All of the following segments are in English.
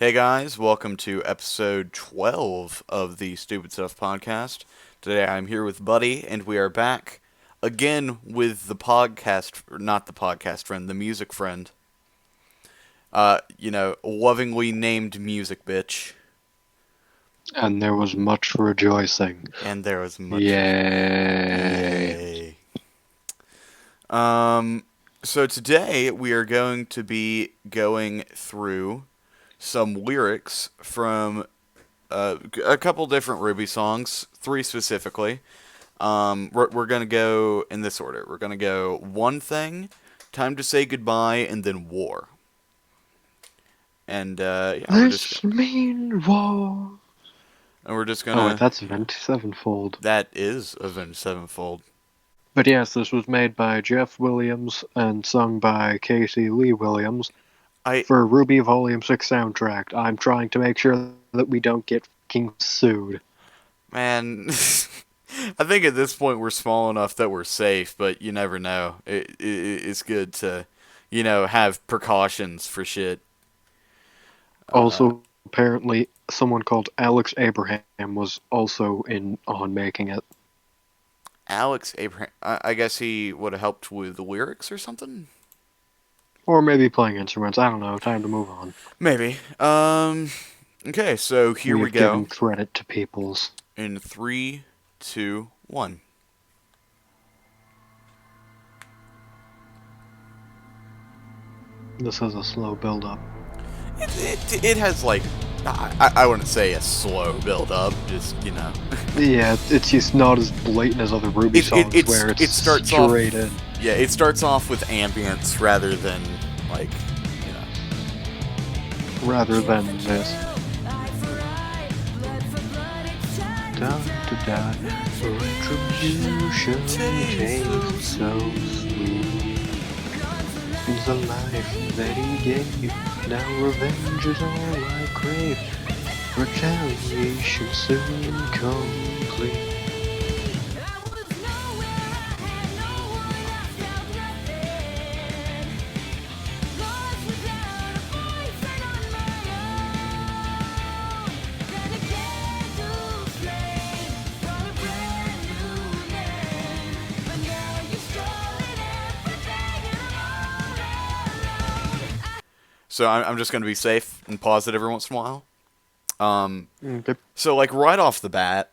Hey guys, welcome to episode 12 of the Stupid Stuff podcast. Today I'm here with Buddy, and we are back again with the podcast, or not the podcast friend, the music friend. Lovingly named Music Bitch. And there was much rejoicing. And there was much. Yay. Yay. So today we are going to be going through some lyrics from a couple different Rwby songs, three specifically. We're going to go in this order. We're going to go One Thing, Time to Say Goodbye, and then War. And This mean war. we're just going Oh, to... wait, that's Avenged Sevenfold. That is Avenged Sevenfold. But yes, this was made by Jeff Williams and sung by Casey Lee Williams for Rwby Volume 6 soundtrack. I'm trying to make sure that we don't get fucking sued. Man, I think at this point we're small enough that we're safe, but you never know. It's good to, have precautions for shit. Also, apparently, someone called Alex Abraham was also in on making it. Alex Abraham, I guess he would have helped with the lyrics or something? Or maybe playing instruments, I don't know, time to move on. Maybe. Okay, so here we go. Giving credit to peoples. In 3, 2, 1. This has a slow build-up. It has, like, I wouldn't say a slow build-up, just, Yeah, it's just not as blatant as other Rwby songs where it starts straight in. Yeah, it starts off with ambience rather than, like, Rather than this. Time to die, retribution tastes so sweet. It's the life that he gave, now revenge is all I crave. Retaliation soon complete. So I'm just going to be safe and pause it every once in a while. Okay. So, like, right off the bat,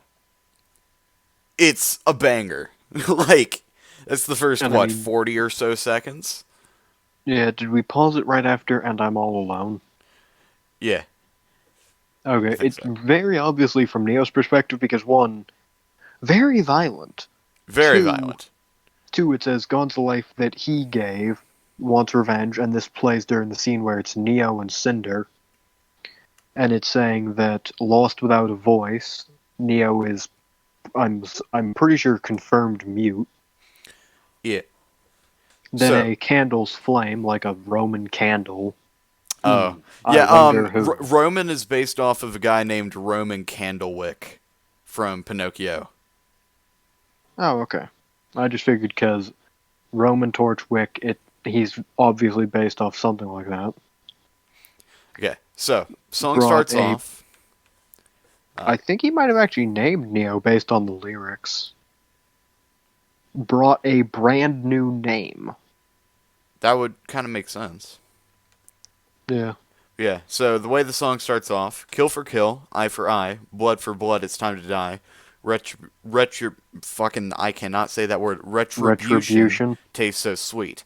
it's a banger. Like, that's the first, 40 or so seconds? Yeah, did we pause it right after And I'm All Alone? Yeah. Okay, it's very obviously from Neo's perspective because, one, very violent. Very violent. Two, it says, God's life that he gave wants revenge, and this plays during the scene where it's Neo and Cinder. And it's saying that lost without a voice, Neo is, I'm pretty sure, confirmed mute. Yeah. Then a candle's flame, like a Roman candle. Oh. Yeah, Roman is based off of a guy named Roman Candlewick from Pinocchio. Oh, okay. I just figured because Roman Torchwick, he's obviously based off something like that. Okay, so, song starts off. I think he might have actually named Neo based on the lyrics. Brought a brand new name. That would kind of make sense. Yeah. Yeah, so the way the song starts off, kill for kill, eye for eye, blood for blood, it's time to die. I cannot say that word. Retribution tastes so sweet.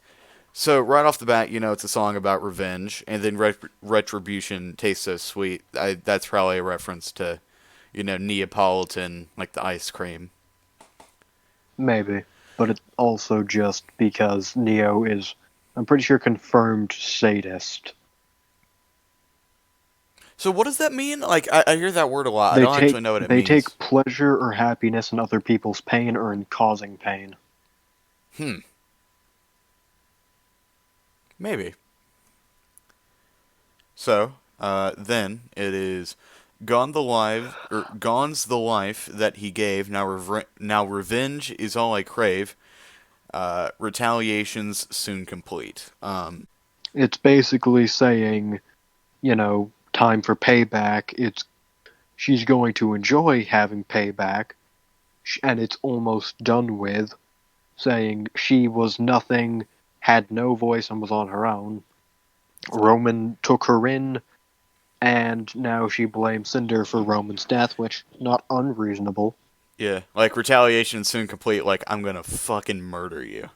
So right off the bat, it's a song about revenge, and then retribution tastes so sweet. That's probably a reference to, Neapolitan, like the ice cream. Maybe, but it's also just because Neo is, I'm pretty sure, confirmed sadist. So what does that mean? Like, I hear that word a lot. I don't actually know what it means. They take pleasure or happiness in other people's pain or in causing pain. Maybe. So, then it is Gone's the life that he gave. Now revenge is all I crave. Retaliation's soon complete. It's basically saying, time for payback. She's going to enjoy having payback, and it's almost done with, saying she was nothing, had no voice, and was on her own. Roman took her in, and now she blames Cinder for Roman's death, which not unreasonable. Yeah, like retaliation soon complete. Like I'm gonna fucking murder you.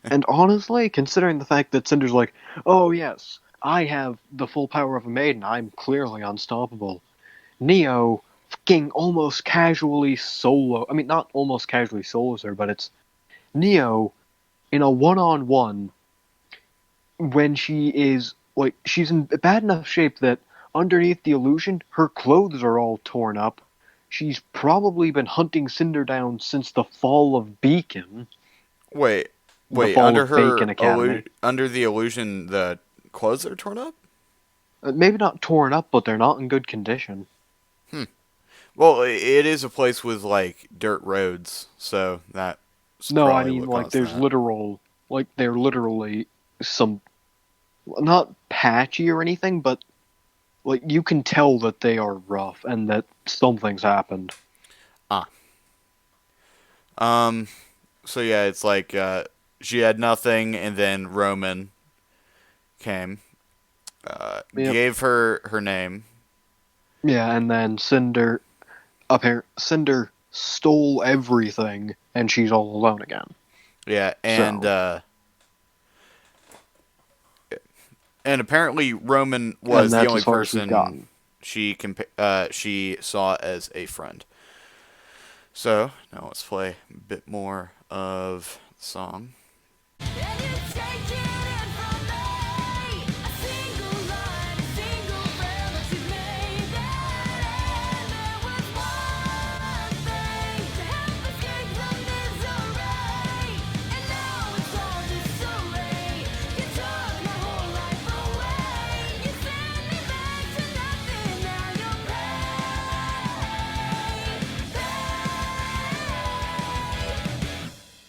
And honestly, considering the fact that Cinder's like, oh yes, I have the full power of a maiden, I'm clearly unstoppable. Neo fucking almost casually solo. I mean, not almost casually solos her, but it's Neo in a one-on-one when she is like she's in bad enough shape that underneath the illusion, her clothes are all torn up. She's probably been hunting Cinder down since the fall of Beacon, Wait, the wait. fall of Bacon Academy. Under the illusion, the clothes are torn up. Maybe not torn up, but they're not in good condition. Well, it is a place with like dirt roads, so that's No, I probably mean what like caused there's that. literal, like they're literally some not patchy or anything, but like you can tell that they are rough and that something's happened. Ah. Um. So yeah, it's like she had nothing, and then Roman came, Yep. gave her her name. Yeah, and then Cinder stole everything, and she's all alone again. Yeah, So, and apparently Roman and was the that's only as far as we've person gotten. she saw as a friend. So now let's play a bit more of the song.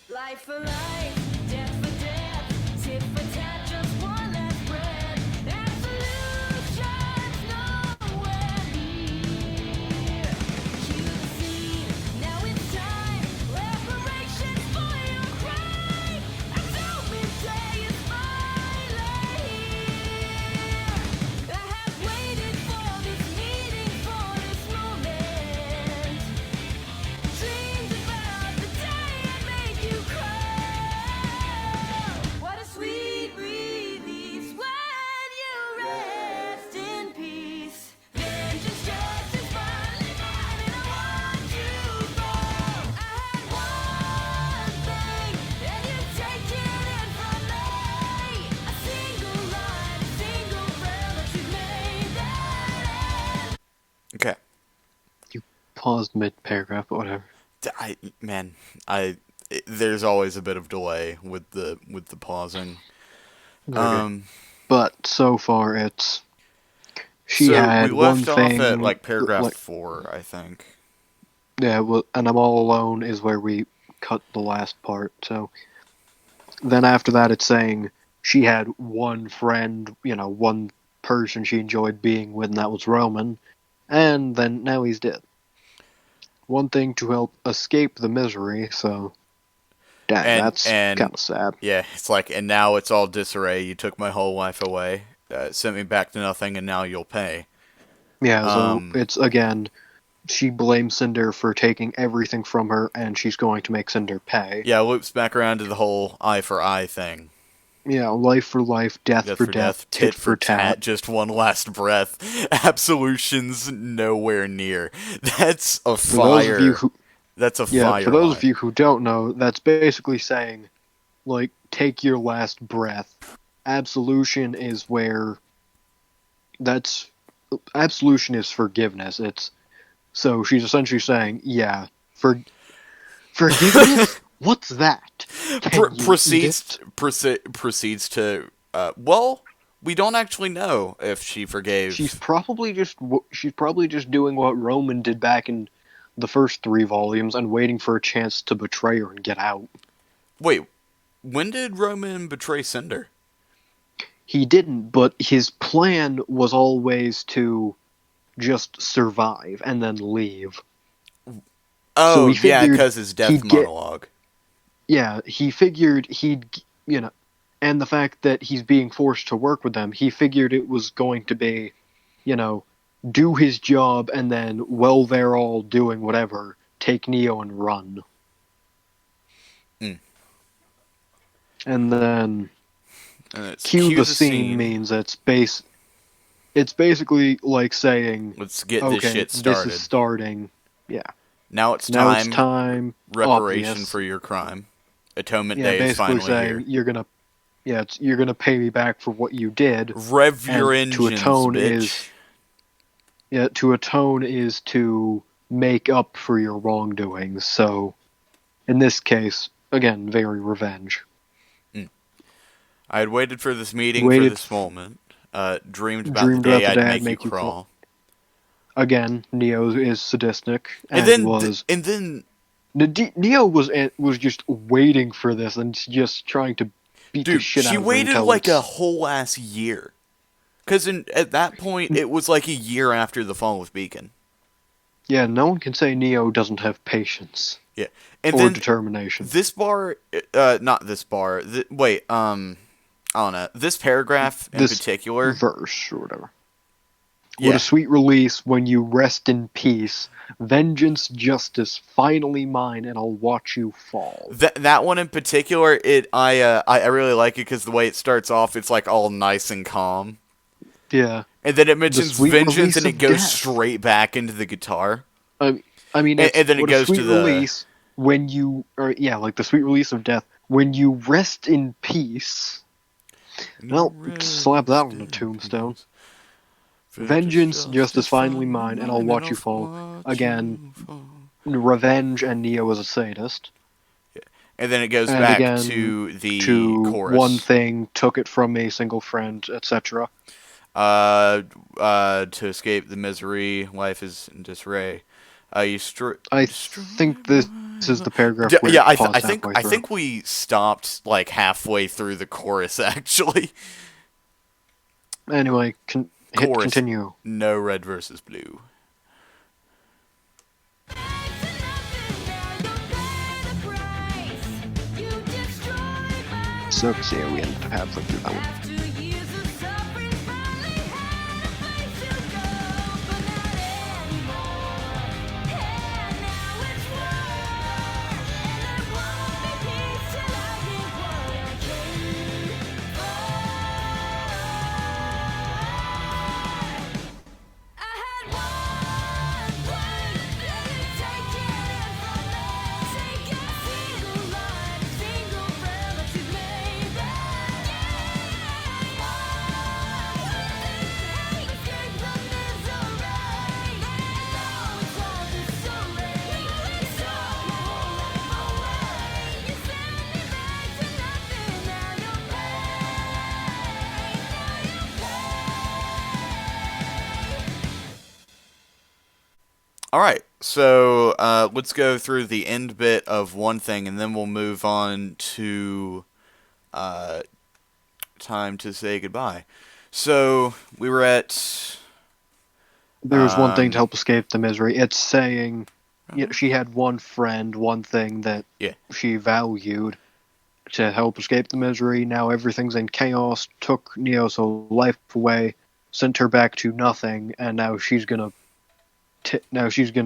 Life for life, death for death, tit for tat, just one last breath. Absolution's nowhere near. Cue the scene, now it's time. Reparations for your crime. Atonement day is finally here. I have waited for this meeting, for this moment. Dreamed about the day I made you cry. What a sweet release when you rest in peace. Vengeance, justice, finally mine, and I want you both. I had one thing, and you've taken it from me. A single line, a single prayer that you made that. Okay. You paused mid-paragraph, but whatever. Man, there's always a bit of delay with the pausing. Okay. Um, But so far, it's she so we had one left off at thing, like paragraph like 4, I think. yeah, well, and I'm all alone is where we cut the last part. So then after that, it's saying she had one friend, one person she enjoyed being with, and that was Roman, and then now he's dead. One thing to help escape the misery. So dang, that's kind And of sad. yeah, it's like, and now it's all disarray. You took my whole life away, sent me back to nothing, and now you'll pay. Yeah, so Um, it's again, she blames Cinder for taking everything from her, and she's going to make Cinder pay. yeah, loops back around to the whole eye for eye thing. Yeah, life for life, death Death for for death, death, tit tit for for tat. tat, just one last breath. Absolution's nowhere near. That's a For those of you fire. who, That's a yeah, for fire those of line. you who don't know, that's basically saying, like, take your last breath. Absolution is where that's absolution is forgiveness. It's so she's essentially saying, yeah, forgiveness. What's that? Can you eat it? Proceeds to. Well, we don't actually know if she She's forgave. probably just she's probably just doing what Roman did back in the first 3 volumes and waiting for a chance to betray her and get out. Wait, when did Roman betray Cinder? he didn't, but his plan was always to just survive and then leave. Oh, he yeah, figured because his death he'd get monologue. yeah, he figured and the fact that he's being forced to work with them, he figured it was going to be, do his job and then while they're all doing whatever, take Neo and run. Mm. And then And it's cue the scene means it's basically like saying, Let's get this okay, shit this started. is starting. Yeah. Now it's Now time. it's time. Reparation Obvious. for your crime. Atonement Yeah, Day is basically finally saying here. you're gonna pay me back for what you did. Rev your And to engines, atone bitch. is to make up for your wrongdoings. So, in this case, again, very revenge. I had waited for this meeting for Waited, this moment. Dreamed about the dreamed about day the I'd day make I'd you make you crawl. Again, Neo is sadistic And and then Neo was just waiting for this and just trying to beat the dude, shit she out of her waited until like a it's whole ass year. Cause at that point it was like a year after the fall of Beacon. yeah. No one can say Neo doesn't have patience Yeah, and or then determination. this bar, not this bar. Wait, I don't know. This paragraph in This particular. verse or whatever. Yeah, What a sweet release when you rest in peace. Vengeance, justice, finally mine, and I'll watch you fall. that one in particular, I really like it because the way it starts off, it's like all nice and calm, Yeah. and then it The mentions sweet vengeance, release and it of goes death. straight back into the guitar, I mean, it's and then it what a goes sweet to the release when you, or yeah, like the sweet release of death when you rest in peace. Well, slap that on a tombstone. Vengeance, justice, finally mine, and I'll watch you fall. Again, revenge, and Neo is a sadist. And then it goes And back again, to the to chorus. one thing, took it from a single friend, etc. To escape the misery, life is in disarray. I think this is the paragraph where Yeah, it paused halfway I through. think we stopped like halfway through the chorus actually. Anyway, hit Chorus. continue. No red versus blue. So, yeah, we ended up halfway through that one. All right, so let's go through the end bit of one thing, and then we'll move on to time to say goodbye. So we were at. There was one thing to help escape the misery. It's saying she had one friend, one thing that Yeah. she valued to help escape the misery. Now everything's in chaos, took Neo's whole life away, sent her back to nothing, and now she's gonna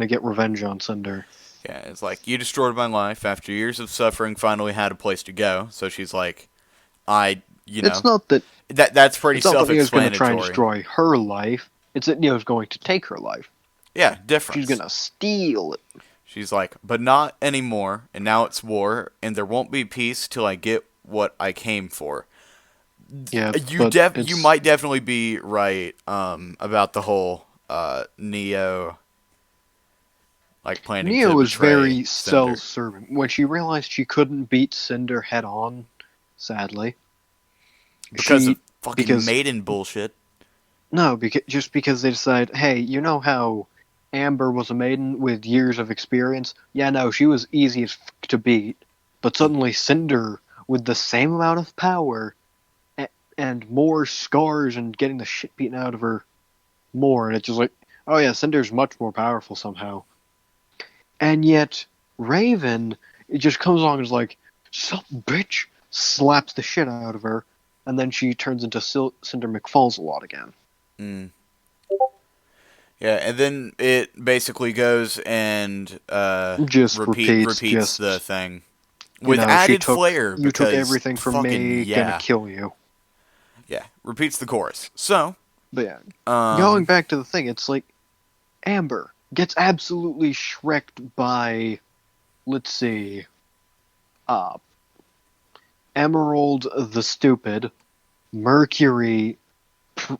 get revenge on Cinder. Yeah, it's like, you destroyed my life. After years of suffering, finally had a place to go. So she's like, It's not that that's pretty it's not that Neo's gonna self-explanatory. try and destroy her life. It's that Neo's going to take her life. Yeah, difference. She's gonna steal it. She's like, but not anymore, and now it's war, and there won't be peace till I get what I came for. Yeah, You might definitely be right about the whole Neo, like, planning Neo to was betray very Cinder. self-serving. When she realized she couldn't beat Cinder head-on, sadly, Because she, of fucking maiden bullshit. No, just because they decide, hey, you know how Amber was a maiden with years of experience? Yeah, no, she was easy as to beat. But suddenly Cinder, with the same amount of power, and more scars and getting the shit beaten out of her more. And it's just like, oh yeah, Cinder's much more powerful somehow. And yet, Raven, it just comes along and is like, sup, bitch, slaps the shit out of her, and then she turns into Cinder McFalls a lot again. Mm. Yeah, and then it basically goes and Just repeats repeats the thing you with know, added flair you took because everything from fucking me, gonna kill you. yeah, repeats the chorus. So, But yeah, going um, back to the thing, it's like Amber gets absolutely shreked by, let's see, uh, Emerald the Stupid, Mercury,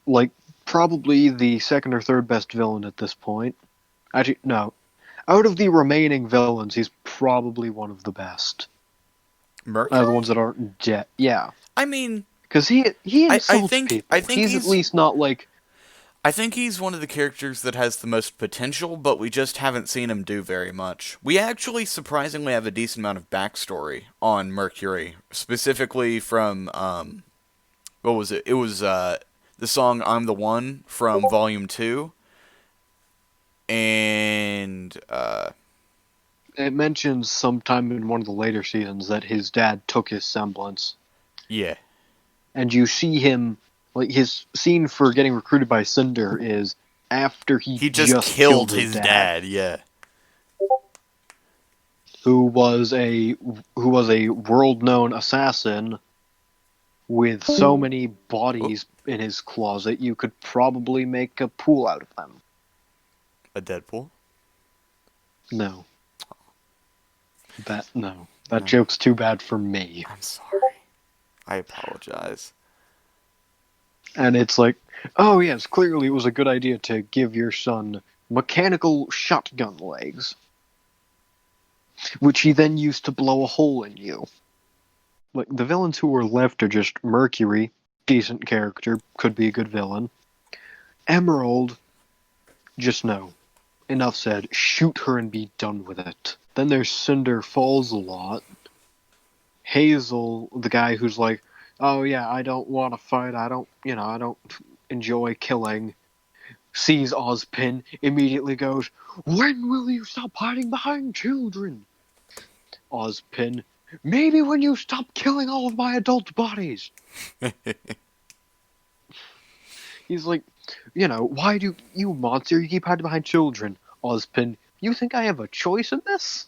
like probably the second or third best villain at this point. Actually, no. Out of the remaining villains, he's probably one of the best. Mercury. The ones that aren't dead. Yeah, I mean, because he I insults think people. He's at least not like. I think he's one of the characters that has the most potential, but we just haven't seen him do very much. We actually surprisingly have a decent amount of backstory on Mercury, specifically from what was it? It was the song "I'm the One" from Volume 2, and It mentions sometime in one of the later seasons that his dad took his semblance, yeah, and you see him. Like his scene for getting recruited by Cinder is after he he just killed killed his dad. Yeah, who was a world-known assassin with so many bodies in his closet you could probably make a pool out of them. a Deadpool. No. That No. joke's too bad for me. I'm sorry. I apologize. And it's like, oh yes, clearly it was a good idea to give your son mechanical shotgun legs, which he then used to blow a hole in you. Like, the villains who were left are just Mercury, decent character, could be a good villain. Emerald, just no. Enough said, shoot her and be done with it. Then there's Cinder Falls a lot. Hazel, the guy who's like, oh yeah, I don't want to fight, I don't enjoy killing, sees Ozpin, immediately goes, when will you stop hiding behind children? Ozpin, maybe when you stop killing all of my adult bodies. He's like, why do you monster, you keep hiding behind children? Ozpin, you think I have a choice in this?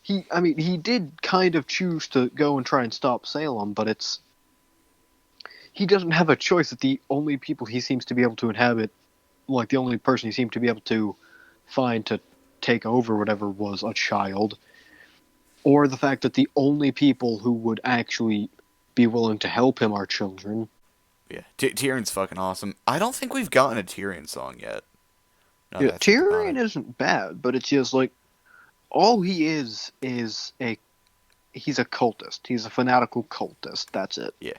He did kind of choose to go and try and stop Salem, but he doesn't have a choice that the only people he seems to be able to inhabit, like the only person he seemed to be able to find to take over whatever was a child, or the fact that the only people who would actually be willing to help him are children. Yeah, Tyrion's fucking awesome. I don't think we've gotten a Tyrion song yet. Yeah, Tyrion isn't bad, but it's just like, all he is he's a cultist. He's a fanatical cultist. That's it. Yeah.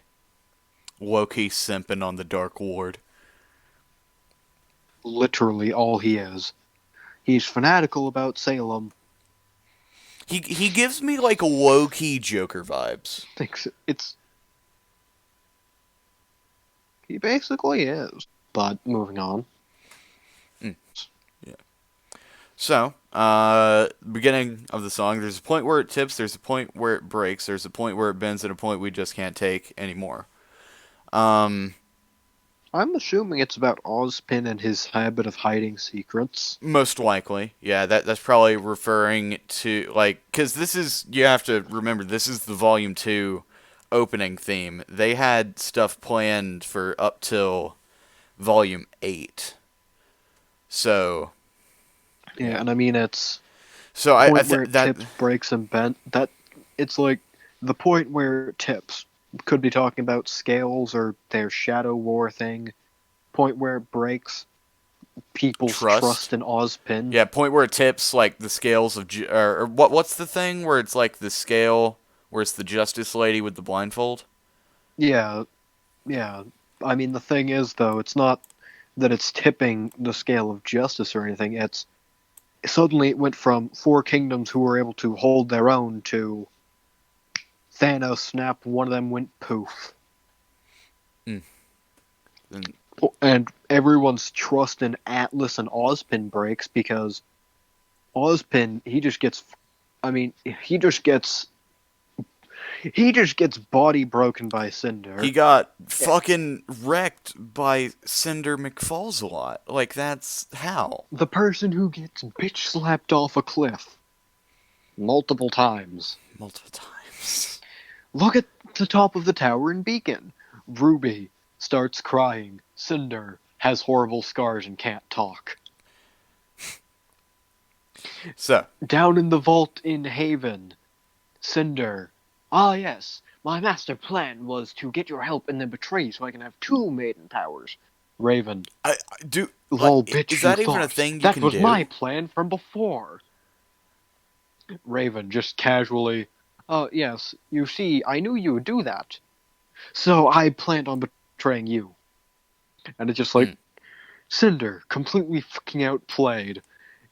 Low-key simping on the Dark Ward. Literally all he is. He's fanatical about Salem. He gives me like a low-key Joker vibes. He basically is. But moving on. Yeah. So, beginning of the song, there's a point where it tips, there's a point where it breaks, there's a point where it bends, and a point we just can't take anymore. I'm assuming it's about Ozpin and his habit of hiding secrets. Most likely. Yeah, that's probably referring to, like, because you have to remember, this is the Volume 2 opening theme. They had stuff planned for up till Volume 8. So... Yeah, and I mean it's so the I point where it that tips, breaks, and bent. That it's like the point where it tips could be talking about scales or their Shadow War thing. Point where it breaks, people's trust in Ozpin. Yeah, point where it tips, like the scales of or what's the thing where it's like the scale where it's the Justice Lady with the blindfold? Yeah. I mean the thing is though, it's not that it's tipping the scale of justice or anything. It's suddenly it went from 4 kingdoms who were able to hold their own to Thanos snapped, one of them went poof. Mm. And And everyone's trust in Atlas and Ozpin breaks because Ozpin, he just gets, I mean, he just gets body broken by he Cinder. got fucking wrecked by Cinder McFalls a lot. Like, that's how? The person who gets bitch slapped off a cliff multiple times. Multiple times. Look at the top of the tower in Beacon. Rwby starts crying. Cinder has horrible scars and can't talk. So, Down in the vault in Haven, Cinder. Ah, yes, my master plan was to get your help and then betray you so I can have two maiden powers. Raven. I do. Like, Lol, is bitch, you that even a thought. thing you That can was my do? plan from before. Raven, just casually. Yes, you see, I knew you would do that. So I planned on betraying you. And it's just like, Mm. Cinder, completely fucking outplayed,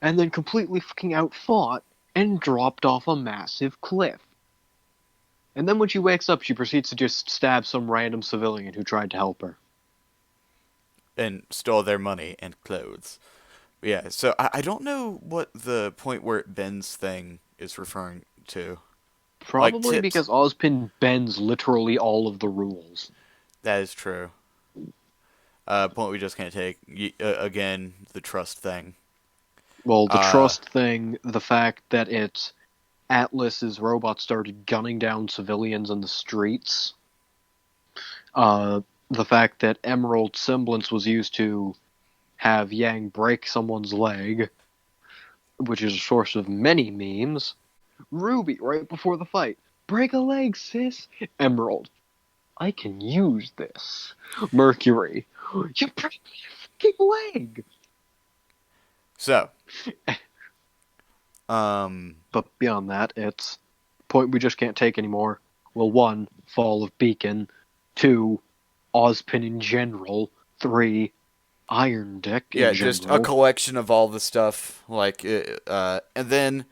and then completely fucking outfought, and dropped off a massive cliff. And then when she wakes up, she proceeds to just stab some random civilian who tried to help her. And stole their money and clothes. Yeah, so I don't know what the point where it bends thing is referring to. Like, Probably tips. because Ozpin bends literally all of the rules. That is true. Point we just can't take. Again, the trust thing. Well, the Uh, trust thing, the fact that it's Atlas's robots started gunning down civilians in the streets, the fact that Emerald Semblance was used to have Yang break someone's leg, which is a source of many memes. Rwby, right before the fight, break a leg, sis. Emerald, I can use this. Mercury, you break my fucking leg. so, um, But beyond that, it's point we just can't take anymore. Well, one, fall of Beacon. Two, Ozpin in general. Three, Iron Dick in yeah, just a general. collection of all the stuff. Like, and then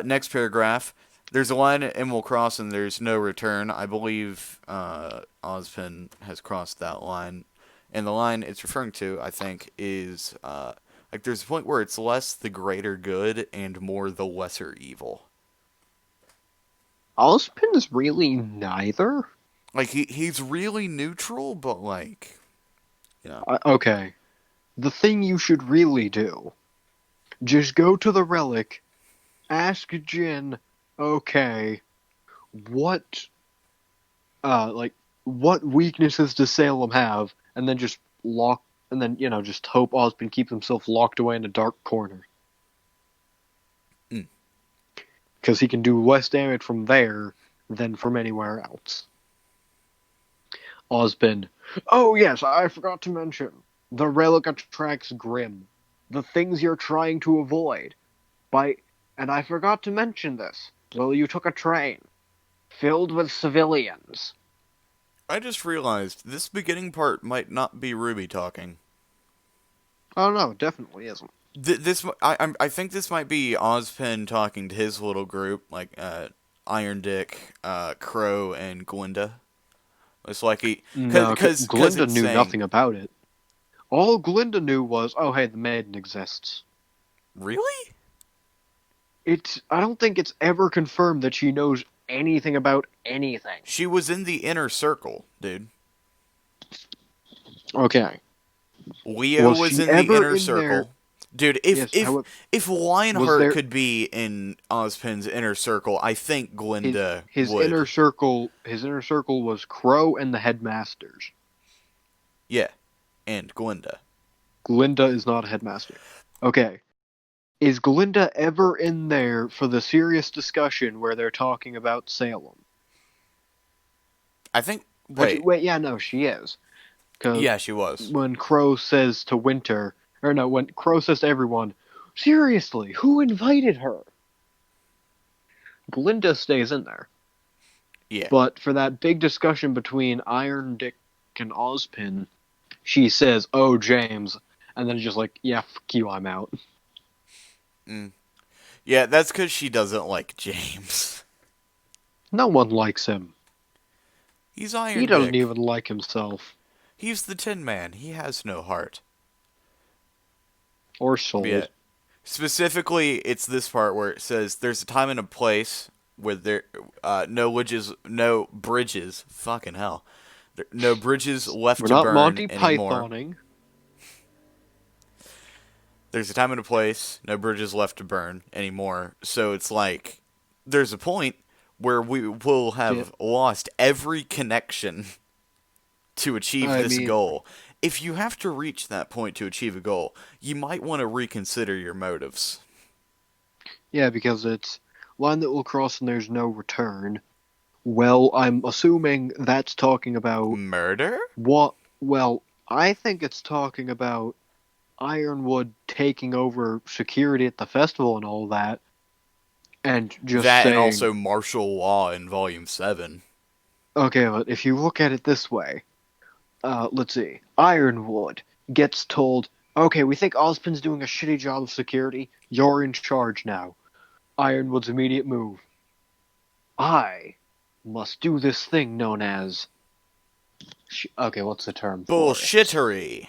next paragraph. There's a line at Emerald Cross and there's no return. I believe Ozpin has crossed that line, and the line it's referring to, I think, is like there's a point where it's less the greater good and more the lesser evil. Ozpin is really neither. Like he's really neutral, but like you know, Okay, the thing you should really do, just go to the relic, ask Jin, okay, what, like, what weaknesses does Salem have, and then just lock, and then, just hope Ozpin keeps himself locked away in a dark corner. Mm. Because he can do less damage from there than from anywhere else. Ozpin. Oh, yes, I forgot to mention. The relic attracts Grim. The things you're trying to avoid. And I forgot to mention this. Well, you took a train. Filled with civilians. I just realized this beginning part might not be Ruby talking. Oh, no, it definitely isn't. I think this might be Ozpin talking to his little group, like Iron Dick, Crow, and Glinda. It's like he, No, cause Glinda it's knew saying, nothing about it. All Glinda knew was, oh, hey, the maiden exists. really? I don't think it's ever confirmed that she knows anything about anything. She was in the inner circle, dude. Okay. Leo Was was she in the ever inner in there? circle. Dude, Yes, however, if was Lionheart there could be in Ozpin's inner circle, I think Glinda his inner would. circle? His inner circle was Crow and the headmasters. Yeah, and Glinda. Glinda is not a headmaster. Okay. Is Glinda ever in there for the serious discussion where they're talking about Salem? I think. Actually, Wait. wait, yeah, no, she is. Because Yeah, she was. when Crow says to Winter, or no, when Crow says to everyone, seriously, who invited her? Glinda stays in there. Yeah. But for that big discussion between Iron Dick and Ozpin, she says, oh, James. And then just like, yeah, fuck you, I'm out. Mm. Yeah, that's because she doesn't like James. No one likes him. He's He Iron doesn't Dick. even like himself. He's the Tin Man. He has no heart. Or soul. Yeah. Specifically, it's this part where it says there's a time and a place where there no bridges. Fucking hell. No bridges left We're to not burn Monty anymore. Pythoning. There's a time and a place, no bridges left to burn anymore. So it's like there's a point where we will Yeah, have lost every connection to achieve I this mean, goal. If you have to reach that point to achieve a goal, you might want to reconsider your motives. yeah, because it's line that will cross and there's no return. Well, I'm assuming that's talking about Murder? what? Well, I think it's talking about Ironwood taking over security at the festival and all that, and just That and saying, also martial law in Volume 7. okay, but if you look at it this way, let's see, Ironwood gets told, okay, we think Ozpin's doing a shitty job of security. You're in charge now. Ironwood's immediate move. I must do this thing known as. Okay, what's the term for it? Bullshittery.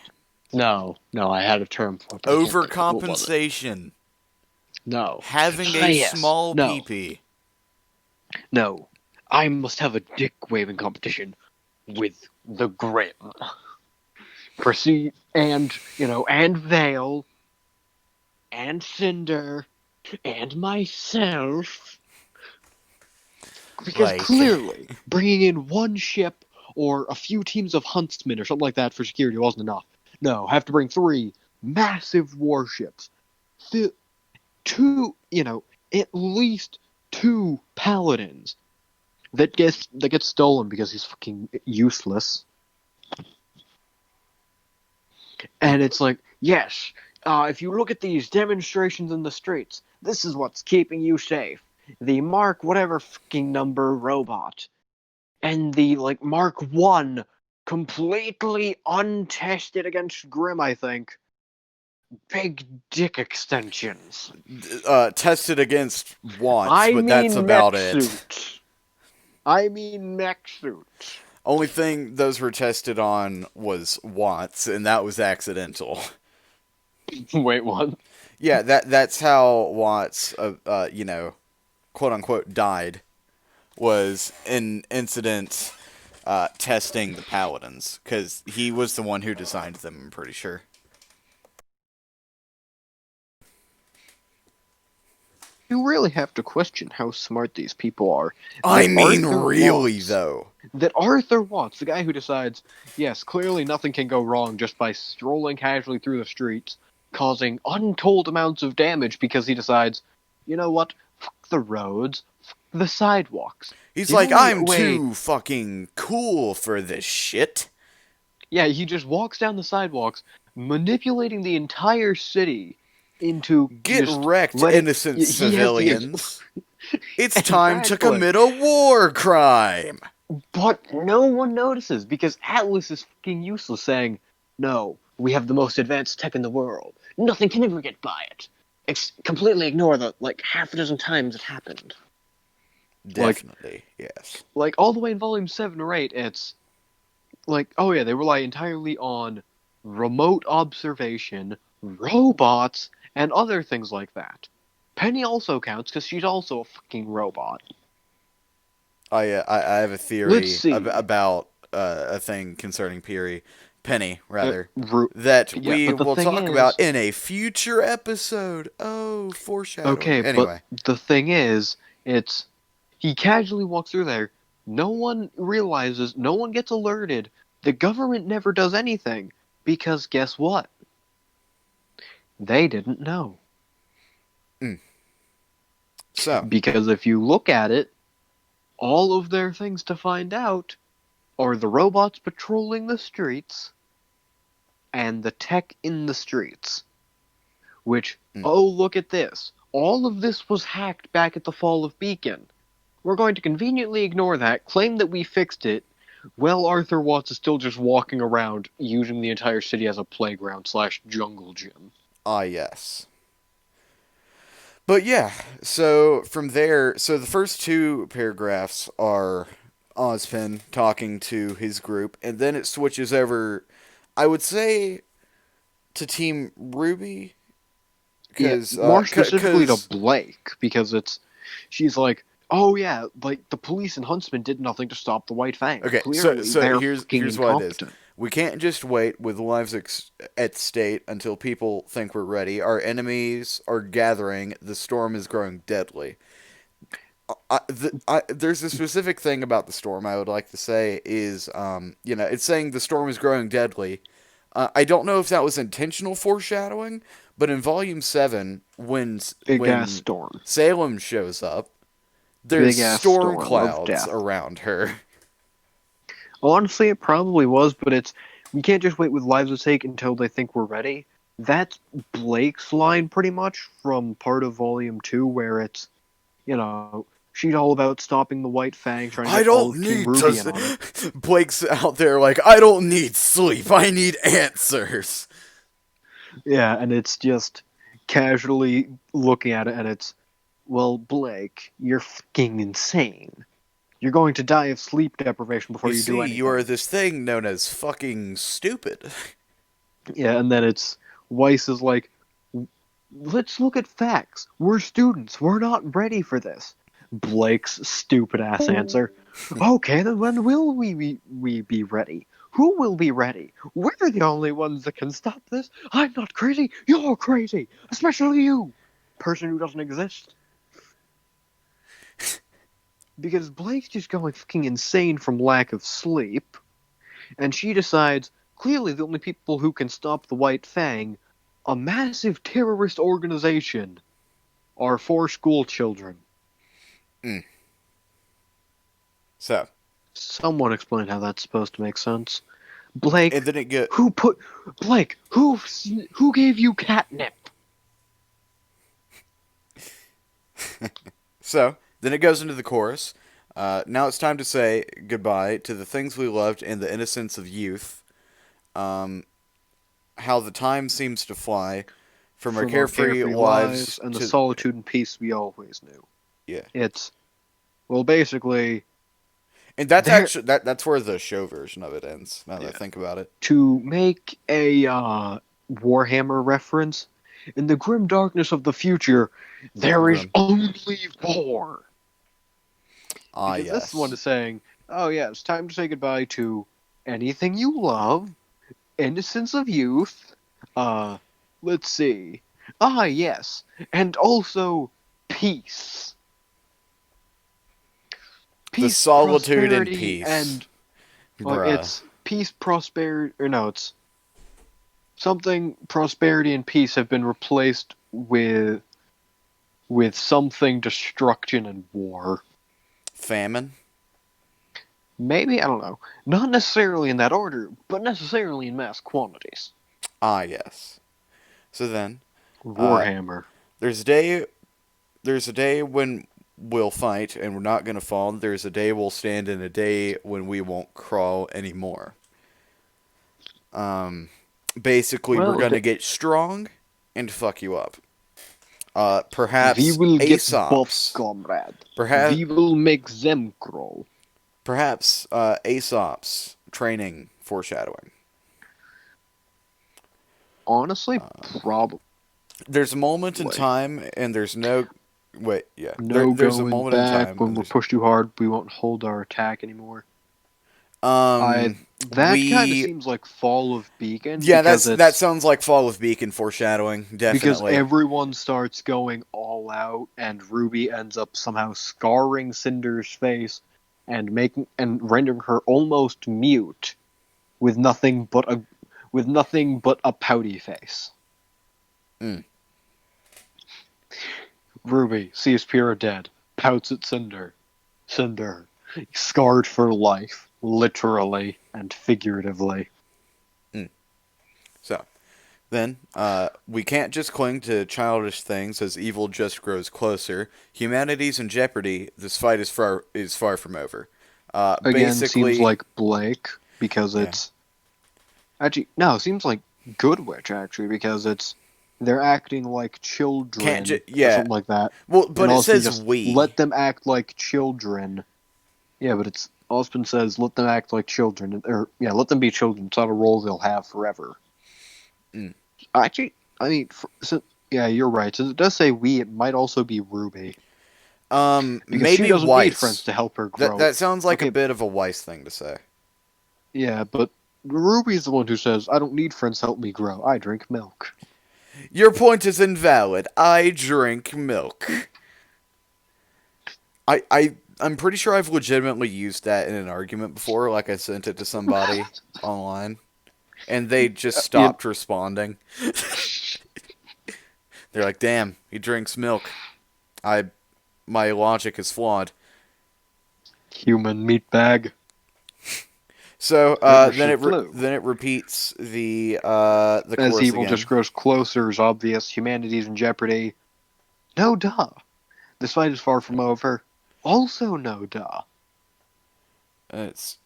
No, I had a term for it. But I can't think of it. What was it? Overcompensation. No. Having Ah, a yes. small No. peepee. No. I must have a dick waving competition with the Grim. Proceed and and Vale and Cinder and myself. Because Like, clearly, bringing in one ship or a few teams of huntsmen or something like that for security wasn't enough. No, have to bring 3 massive warships. Two, at least 2 paladins that get stolen because he's fucking useless. And it's like, yes, if you look at these demonstrations in the streets, this is what's keeping you safe. The Mark whatever fucking number robot. And the, Mark 1, completely untested against Grim, I think. Big dick extensions. tested against Watts, I but mean that's about mech it. suit. I mean mech suit. Only thing those were tested on was Watts, and that was accidental. Wait, what? Yeah, that's how Watts, quote unquote, died. Was an incident testing the paladins, because he was the one who designed them. I'm pretty sure. You really have to question how smart these people are. I That mean, Arthur really Watts- though. That Arthur Watts, the guy who decides, yes, clearly nothing can go wrong just by strolling casually through the streets, causing untold amounts of damage because he decides, you know what, fuck the roads, fuck the sidewalks. He's The like, only I'm way- too fucking cool for this shit. Yeah, he just walks down the sidewalks, manipulating the entire city into Get just wrecked, letting- innocent he has the- civilians. It's time to Exactly. commit a war crime. But no one notices because Atlas is fucking useless, saying, "No, we have the most advanced tech in the world. Nothing can ever get by it." Completely ignore the half a dozen times it happened. Definitely, yes. All the way in Volume 7 or 8, it's oh yeah, they rely entirely on remote observation, robots, and other things like that. Penny also counts because she's also a fucking robot. I have a theory Let's see. about a thing concerning Penny, rather, that yeah, we but the will thing talk is- about in a future episode. Oh, foreshadowing. Okay, Anyway, but the thing is, he casually walks through there. No one realizes, no one gets alerted. The government never does anything because guess what? They didn't know. so Because if you look at it, all of their things to find out are the robots patrolling the streets and the tech in the streets. Which, oh, look at this. All of this was hacked back at the fall of Beacon. We're going to conveniently ignore that, claim that we fixed it, while Arthur Watts is still just walking around using the entire city as a playground / jungle gym. yes. But yeah, so from there, so the first 2 paragraphs are Ozpin talking to his group, and then it switches over, I would say, to Team Ruby, Yeah, because more specifically to Blake, because she's like, oh yeah, like the police and Huntsman did nothing to stop the White Fangs. okay, so Clearly, so they're here's fucking here's what it is. incompetent. We can't just wait with lives at stake until people think we're ready. Our enemies are gathering. The storm is growing deadly. There's a specific thing about the storm I would like to say is, it's saying the storm is growing deadly. I don't know if that was intentional foreshadowing, but in Volume 7, Big ass when storm. Salem shows up, there's Big ass storm storm of clouds death. around her. Honestly, it probably was, but we can't just wait with lives at stake until they think we're ready. That's Blake's line pretty much from part of Volume 2, where it's, she's all about stopping the White Fang, trying to I get all don't of Team need Ruby in on it. to. Blake's out there like, I don't need sleep. I need answers. Yeah, and it's just casually looking at it, and it's, well, Blake, you're fucking insane. You're going to die of sleep deprivation before you do see, anything. you are this thing known as fucking stupid. Yeah, and then it's Weiss is like, let's look at facts. We're students. We're not ready for this. Blake's stupid ass answer. Okay, then when will we be ready? Who will be ready? We're the only ones that can stop this. I'm not crazy. You're crazy. Especially you. Person who doesn't exist. Because Blake's just going fucking insane from lack of sleep. And she decides, clearly the only people who can stop the White Fang, a massive terrorist organization, are 4 school children. So, Someone explain how that's supposed to make sense. Blake, and then it get who gave you catnip? so then it goes into the chorus. Now it's time to say goodbye to the things we loved and the innocence of youth. How the time seems to fly from our carefree lives and the to solitude and peace we always knew. yeah. It's, well, basically, And that's There- actually that's where the show version of it ends. Now that I Yeah. think about it. to make a Warhammer reference, in the grim darkness of the future, there is Grim. only war. Ah, Because yes. this one is saying, oh yeah, it's time to say goodbye to anything you love, innocence of youth, let's see, yes, and also peace. The solitude and prosperity, peace. and Bruh. it's peace, prosperity, or no, it's something. Prosperity and peace have been replaced with something destruction and war. Famine. Maybe, I don't know. Not necessarily in that order, but necessarily in mass quantities. Ah, yes. So then, Warhammer. there's a day when we'll fight and we're not gonna fall. There's a day we'll stand and a day when we won't crawl anymore. Basically, Well, we're gonna get strong and fuck you up. Perhaps we will get Aesop's. buffs, comrade. Perhaps We will make them crawl. Perhaps Aesop's training foreshadowing. Honestly, probably. There's a moment in Wait. time, and there's no. Wait, yeah. No there's a going moment in back. time. When and we're there's- pushed too hard, we won't hold our attack anymore. Um, That we- kind of seems like Fall of Beacon. yeah, because that sounds like Fall of Beacon foreshadowing. because Definitely. everyone starts going all out, and Ruby ends up somehow scarring Cinder's face and rendering her almost mute, with nothing but a pouty face. Mm. Ruby sees Pyrrha dead, pouts at Cinder. Cinder, scarred for life, literally and figuratively. So, then, we can't just cling to childish things as evil just grows closer. Humanity's in jeopardy. This fight is far from over. Again, Basically, seems like Blake, because Yeah. it's... Actually, no, it seems like Goodwitch, actually, because they're acting like children, or yeah. something like that. Well, but And it also says just we. let them act like children. Yeah, but it's Ozpin says, "Let them act like children, or yeah, let them be children. It's not a role they'll have forever." Mm. Actually, I mean, yeah, you're right. Since it does say we, it might also be Rwby because she Maybe doesn't need friends Weiss. to help her That grow. that sounds like a Okay, bit of a Weiss thing to say. yeah, but Ruby's the one who says, "I don't need friends to help me grow. I drink milk." Your point is invalid. I drink milk. I'm pretty sure I've legitimately used that in an argument before. Like I sent it to somebody online, and they just You stopped responding. They're like, "Damn, he drinks milk." I My logic is flawed. human meat bag. So Ever then she flew. then it repeats the As chorus evil just again. grows closer, is obvious. Humanity's in jeopardy. No duh. This fight is far from over. Also no duh. It's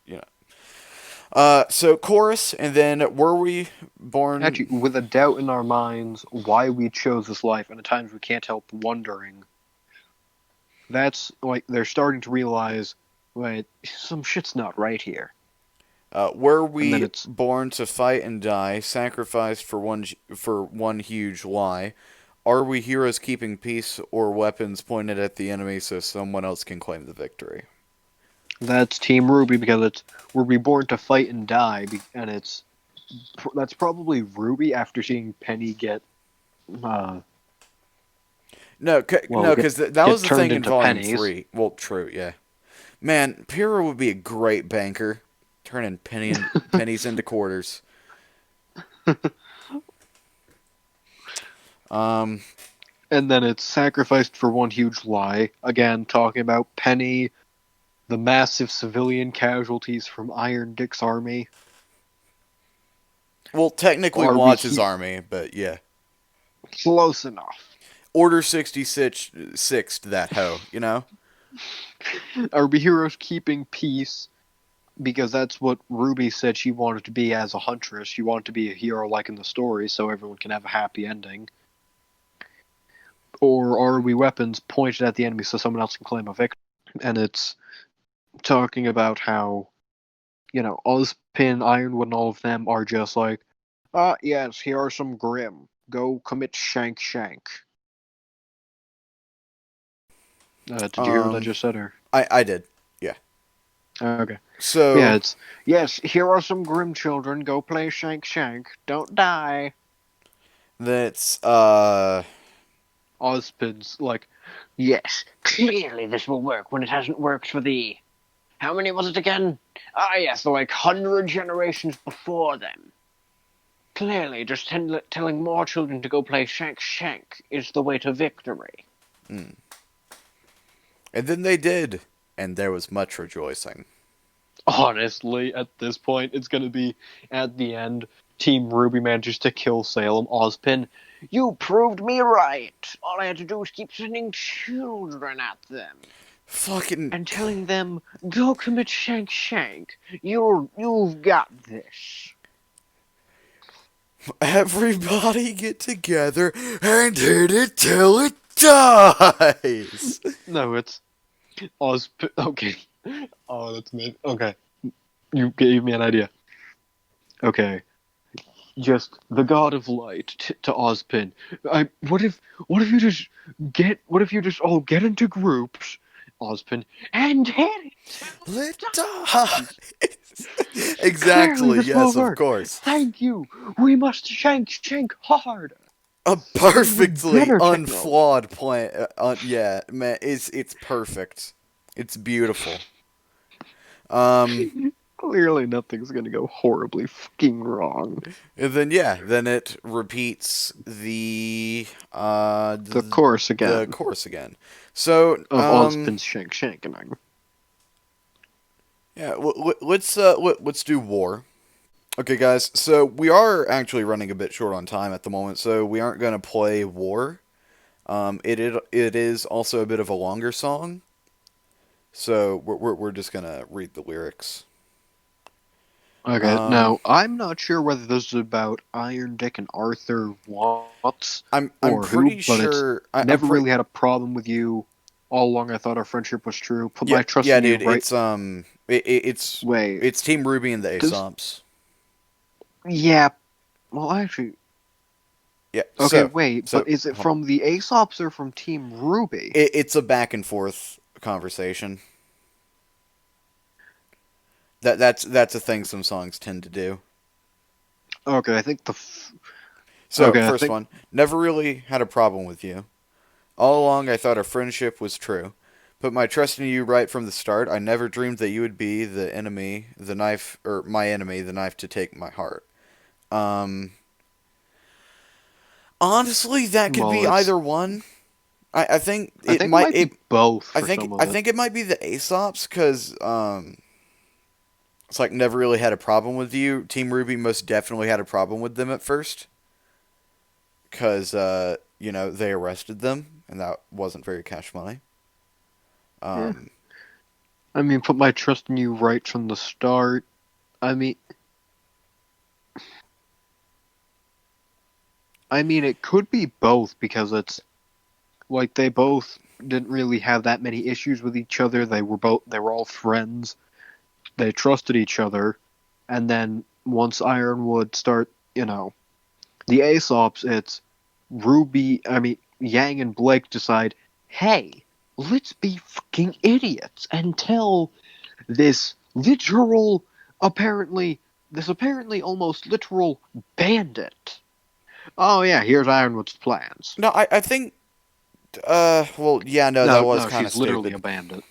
so chorus, and then were we born? Actually, with a doubt in our minds why we chose this life, and at times we can't help wondering. That's like they're starting to realize, wait, some shit's not right here. Were And then we it's born to fight and die, sacrificed for one huge lie? Are we heroes keeping peace, or weapons pointed at the enemy so someone else can claim the victory? that's Team Ruby because it's we're reborn to fight and die, and that's probably Ruby after seeing Penny get uh No, well no, because that get was the turned thing in into Volume pennies. 3. Well, true, yeah. Man, Pyrrha would be a great banker, turning pennies into quarters. Um, And then it's sacrificed for one huge lie. Again, talking about Penny, the massive civilian casualties from Iron Dick's army. well, technically Are we Watts' army, but yeah. close enough? Order 66 sixth that hoe, you know? Are we heroes keeping peace? Because that's what Ruby said she wanted to be as a huntress. She wanted to be a hero like in the story so everyone can have a happy ending. Or are we weapons pointed at the enemy so someone else can claim a victory? And it's talking about how, Ozpin, Ironwood, and all of them are just like, yes, here are some Grim. Go commit shank shank. Did you hear what I just said, or? I did, yeah. Okay. Yeah, So it's, yes, here are some Grim children. Go play shank shank. Don't die. that's Ozpin's like, yes, clearly this will work when it hasn't worked for the. How many was it again? Ah, yes, the 100 generations before them. Clearly, just telling more children to go play Shank Shank is the way to victory. and then they did, and there was much rejoicing. Honestly, at this point, it's going to be at the end. Team Ruby manages to kill Salem. Ozpin, you proved me right. All I had to do was keep sending children at them Fucking and telling them, "Go commit Shank Shank. You've got this." everybody get together and hit it till it dies. No, it's Ozpin. Okay. Oh, that's me. Okay, you gave me an idea. Okay, just the god of light to Ozpin. What if what if you just all get into groups, Ozpin, and hit it? Let die. Clearly Exactly. this will Yes, of work. course. Thank you. We must shank hard. A Then with perfectly better technology. unflawed plan. Yeah, man, it's perfect. It's beautiful. Um, Clearly nothing's gonna go horribly fucking wrong. and then yeah, then it repeats The chorus the again chorus again. So of Ozpin's shanking. yeah, let's do war. Okay, guys. So we are actually running a bit short on time at the moment, so we aren't gonna play war. It is also a bit of a longer song, so we're just gonna read the lyrics. Okay, Um, now I'm not sure whether this is about Iron Dick and Arthur Watts I'm or who, pretty but it's sure I'm never pretty really had a problem with you. All along I thought our friendship was true. Put Yeah, my trust yeah, in you, dude. right? Wait. It's Team Ruby and the Does Aesops. yeah. Well, actually, Yeah. okay. So Wait, so but is it hold on. from the Aesops or from Team Ruby? It's a back and forth conversation. That's a thing some songs tend to do. Okay, I think So okay, I first think one, never really had a problem with you. All along, I thought our friendship was true. Put my trust in you right from the start. I never dreamed that you would be the enemy, the knife, or my enemy, the knife to take my heart. Um, honestly, that could well, be it's either one. I think I it think it might. might be both I for think some I of it. think it might be the Aesops because it's like never really had a problem with you. Team Ruby most definitely had a problem with them at first because they arrested them and that wasn't very cash money. Yeah. Um, I mean, put my trust in you right from the start. I mean, it could be both because it's like they both didn't really have that many issues with each other. They were all friends. They trusted each other, and then once Ironwood start, the Aesops, it's Ruby. I mean, Yang and Blake decide, hey, let's be fucking idiots and tell this literal, apparently, this apparently almost literal bandit. Oh yeah, here's Ironwood's plans. no, I think. Well, yeah, no, that No, was no, kind of she's literally a stupid. bandit.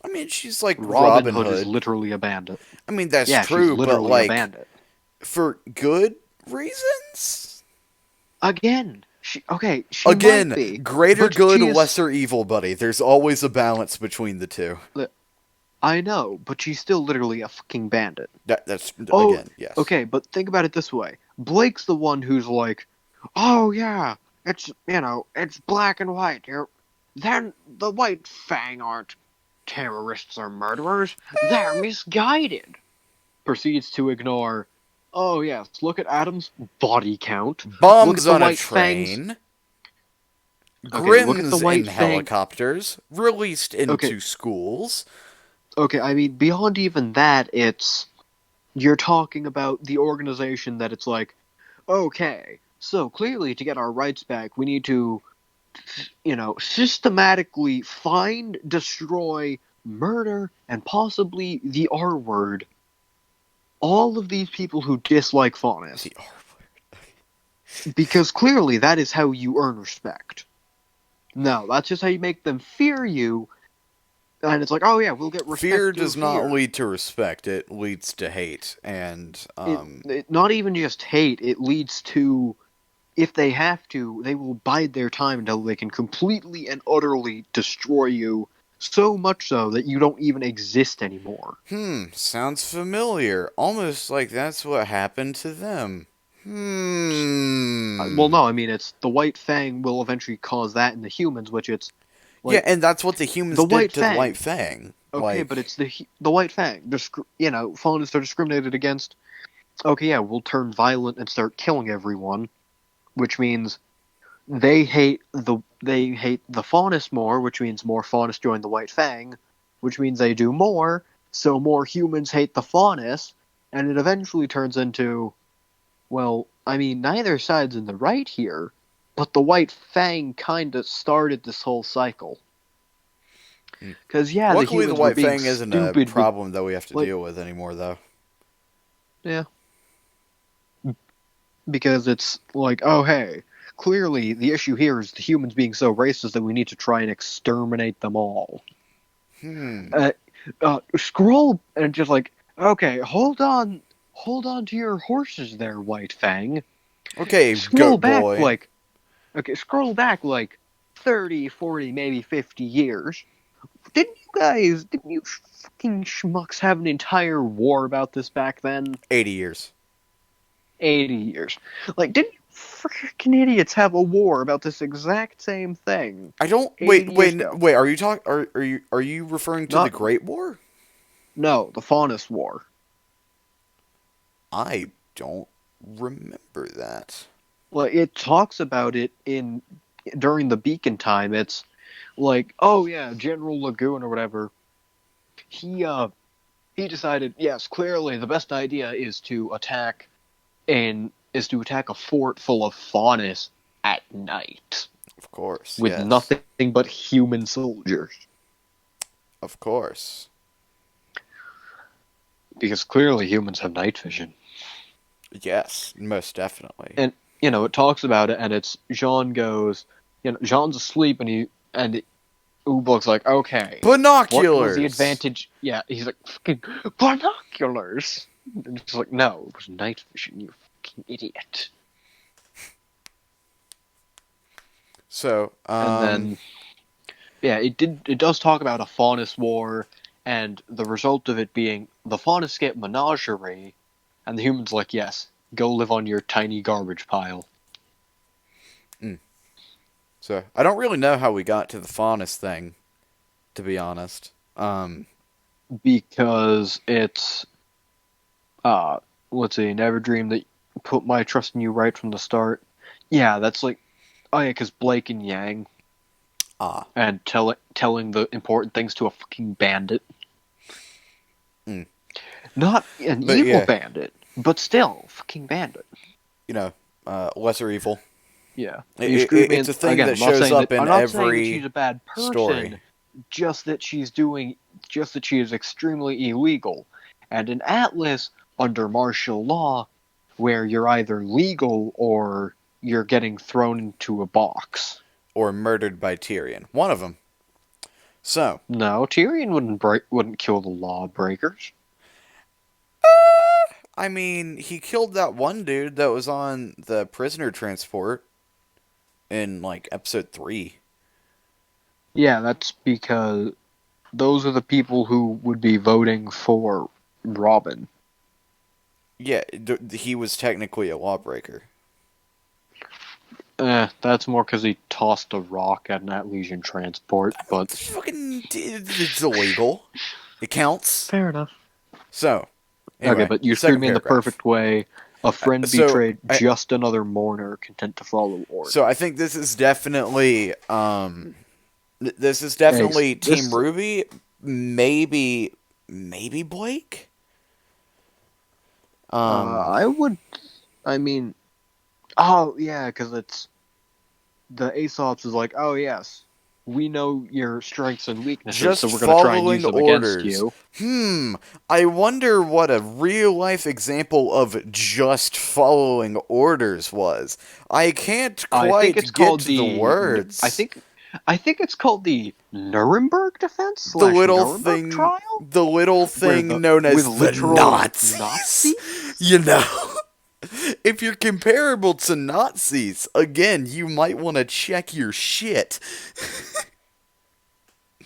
I mean, she's like Robin Robin Hood is Hood. literally a bandit. I mean, that's Yeah, she's true, but literally a like bandit. for good reasons. Again, she might Again, be, greater but good, she is. lesser evil, buddy. There's always a balance between the two. I know, but she's still literally a fucking bandit. That's Oh, again, yes. okay, but think about it this way. Blake's the one who's like, oh yeah, it's black and white. Then the White Fang aren't terrorists or murderers. They're misguided. Proceeds to ignore, oh yes, look at Adam's body count. Look at Bombs the on a White Fang's. train. Okay, look at the Grims in White Fang. helicopters. Released Okay, into schools. okay, I mean, beyond even that, you're talking about the organization that it's like, okay, so clearly to get our rights back, we need to, systematically find, destroy, murder, and possibly the R word all of these people who dislike Faunus. The R Because clearly that is how you earn respect. No, that's just how you make them fear you, and it's like, oh yeah, we'll get respect Fear through does not fear. lead to respect. It leads to hate. And It not even just hate, it leads to, if they have to, they will bide their time until they can completely and utterly destroy you, so much so that you don't even exist anymore. sounds familiar. Almost like that's what happened to them. Well, no, I mean, it's the White Fang will eventually cause that in the humans, which it's Yeah, like and that's what the humans the did White to the White Fang. Fang. Okay, but it's the White Fang. Faunus are discriminated against. Okay, yeah, we'll turn violent and start killing everyone, which means they hate the Faunus more, which means more Faunus join the White Fang, which means they do more, so more humans hate the Faunus, and it eventually turns into, well, I mean, neither side's in the right here, but the White Fang kind of started this whole cycle. Because, yeah, the Luckily, the humans were White being Fang isn't a stupid with, problem that we have to like, deal with anymore, though. yeah, because it's like, oh, hey, clearly the issue here is the humans being so racist that we need to try and exterminate them all. Uh, Scroll and just like, okay, hold on to your horses there, White Fang. Okay, Scroll goat back boy. like, okay, scroll back like 30, 40, maybe 50 years. Didn't you fucking schmucks have an entire war about this back then? 80 years. 80 years. Like, didn't you freaking idiots have a war about this exact same thing I don't 80 years ago? wait. Are you are you referring to the Not, Great War? no, the Faunus War. I don't remember that. Well, it talks about it during the Beacon time. It's like, oh yeah, General Lagoon or whatever, he decided, yes, clearly the best idea is to attack a fort full of faunus at night Of course, with yes. nothing but human soldiers. Of course. Because clearly humans have night vision. Yes, most definitely. And it talks about it, and it's Jean goes, Jean's asleep, and Ubok's like, okay, what was the Binoculars! advantage? Yeah, he's like, fucking binoculars. And it's like, no, it was night vision, you fucking idiot. So, And then, yeah, it does talk about a faunus war, and the result of it being the faunus get menagerie, and the humans like, yes, go live on your tiny garbage pile. so I don't really know how we got to the faunus thing, to be honest. Because it's let's see, never dream that put my trust in you right from the start. Yeah, that's like, oh yeah, because Blake and Yang, and telling the important things to a fucking bandit. Mm. Not an But evil yeah. bandit, but still fucking bandit. Lesser evil. Yeah, It's a thing again, that I'm not shows saying up that, in I'm not saying that every she's a bad person, story. just that she is extremely illegal. And in Atlas, under martial law, where you're either legal or you're getting thrown into a box. Or murdered by Tyrion. One of them. So, No, Tyrion wouldn't kill the lawbreakers. I mean, he killed that one dude that was on the prisoner transport in, like, episode 3. Yeah, that's because those are the people who would be voting for Robin. Yeah, he was technically a lawbreaker. That's more because he tossed a rock at an Atlesian transport, but... It's illegal. It counts. Fair enough. So, anyway, Okay, but you second screwed me in the paragraph. perfect way. A friend so, betrayed just another mourner, content to follow orders. So I think this is definitely Team Rwby, maybe Blake. I mean, oh yeah, because it's the Aesops is like, oh yes, we know your strengths and weaknesses, Just so we're going to try and use following them orders. against you. I wonder what a real life example of just following orders was. I can't I quite think it's get called to the words. I think it's called the Nuremberg defense the little Nuremberg thing, trial. the little thing known as with the literal Nazis. You know, if you're comparable to Nazis, again, you might want to check your shit.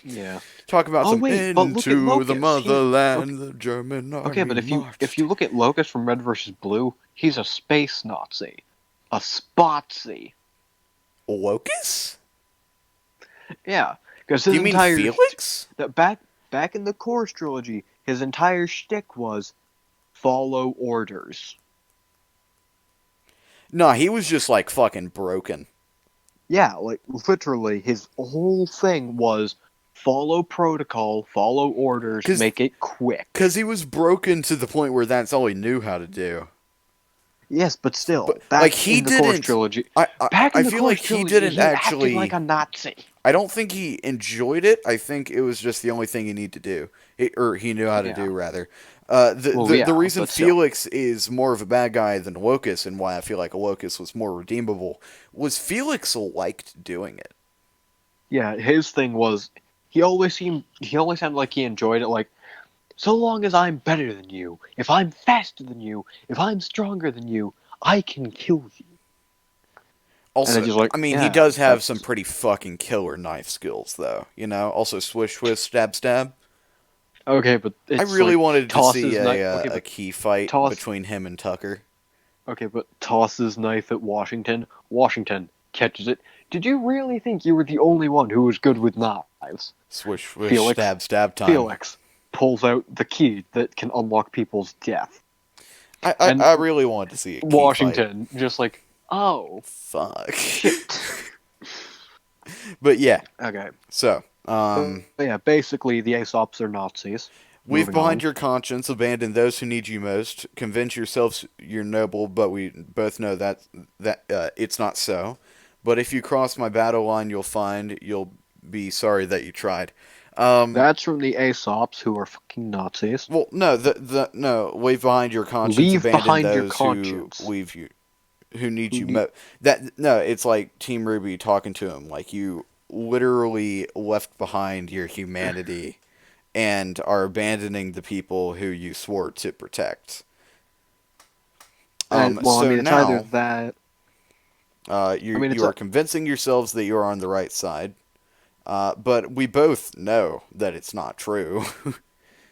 Yeah. Talk about some wait, but look at into Locust. the motherland, the German army. Okay, but if you look at Locust from Red vs. Blue, he's a space Nazi, a Spotsy. Locust? Yeah, because Do his you mean entire Felix? back in the Course trilogy, his entire shtick was follow orders. No, he was just like fucking broken. Yeah, like literally, his whole thing was follow protocol, follow orders, make it quick. Because he was broken to the point where that's all he knew how to do. Yes, but still, But, back like, he in the Course didn't- trilogy, I feel like he didn't actually. acted like a Nazi. I don't think he enjoyed it. I think it was just the only thing he needed to do, or he knew how to do rather. The reason but still. Felix is more of a bad guy than Locust, and why I feel like Locust was more redeemable, was Felix liked doing it. Yeah, his thing was he always sounded like he enjoyed it. Like, so long as I'm better than you, if I'm faster than you, if I'm stronger than you, I can kill you. Also, And it's just like, I mean, yeah, he does have that's- some pretty fucking killer knife skills, though. You know, also swish, swish, stab, stab. Okay, but it's I really like, wanted to tosses see knife- a key fight toss- between him and Tucker. Okay, but tosses knife at Washington. Washington catches it. Did you really think you were the only one who was good with knives? Swish, swish, Felix- stab, stab time. Felix pulls out the key that can unlock people's death. And I really wanted to see a key Washington just like, oh, fight. Fuck. shit. But yeah, Okay. so But yeah, basically the Aesops are Nazis. leave Moving behind on. your conscience, abandon those who need you most, convince yourselves you're noble, but we both know that it's not so. But if you cross my battle line, you'll find you'll be sorry that you tried. That's from the Aesops, who are fucking Nazis. Well, no, the no, leave behind your conscience, Leave abandon behind your those who conscience. leave you, who need Who you need? most. That no, it's like Team Ruby talking to him, like you literally left behind your humanity and are abandoning the people who you swore to protect. Well, I So mean, it's either now, that. I you mean, you are convincing yourselves that you are on the right side, but we both know that it's not true.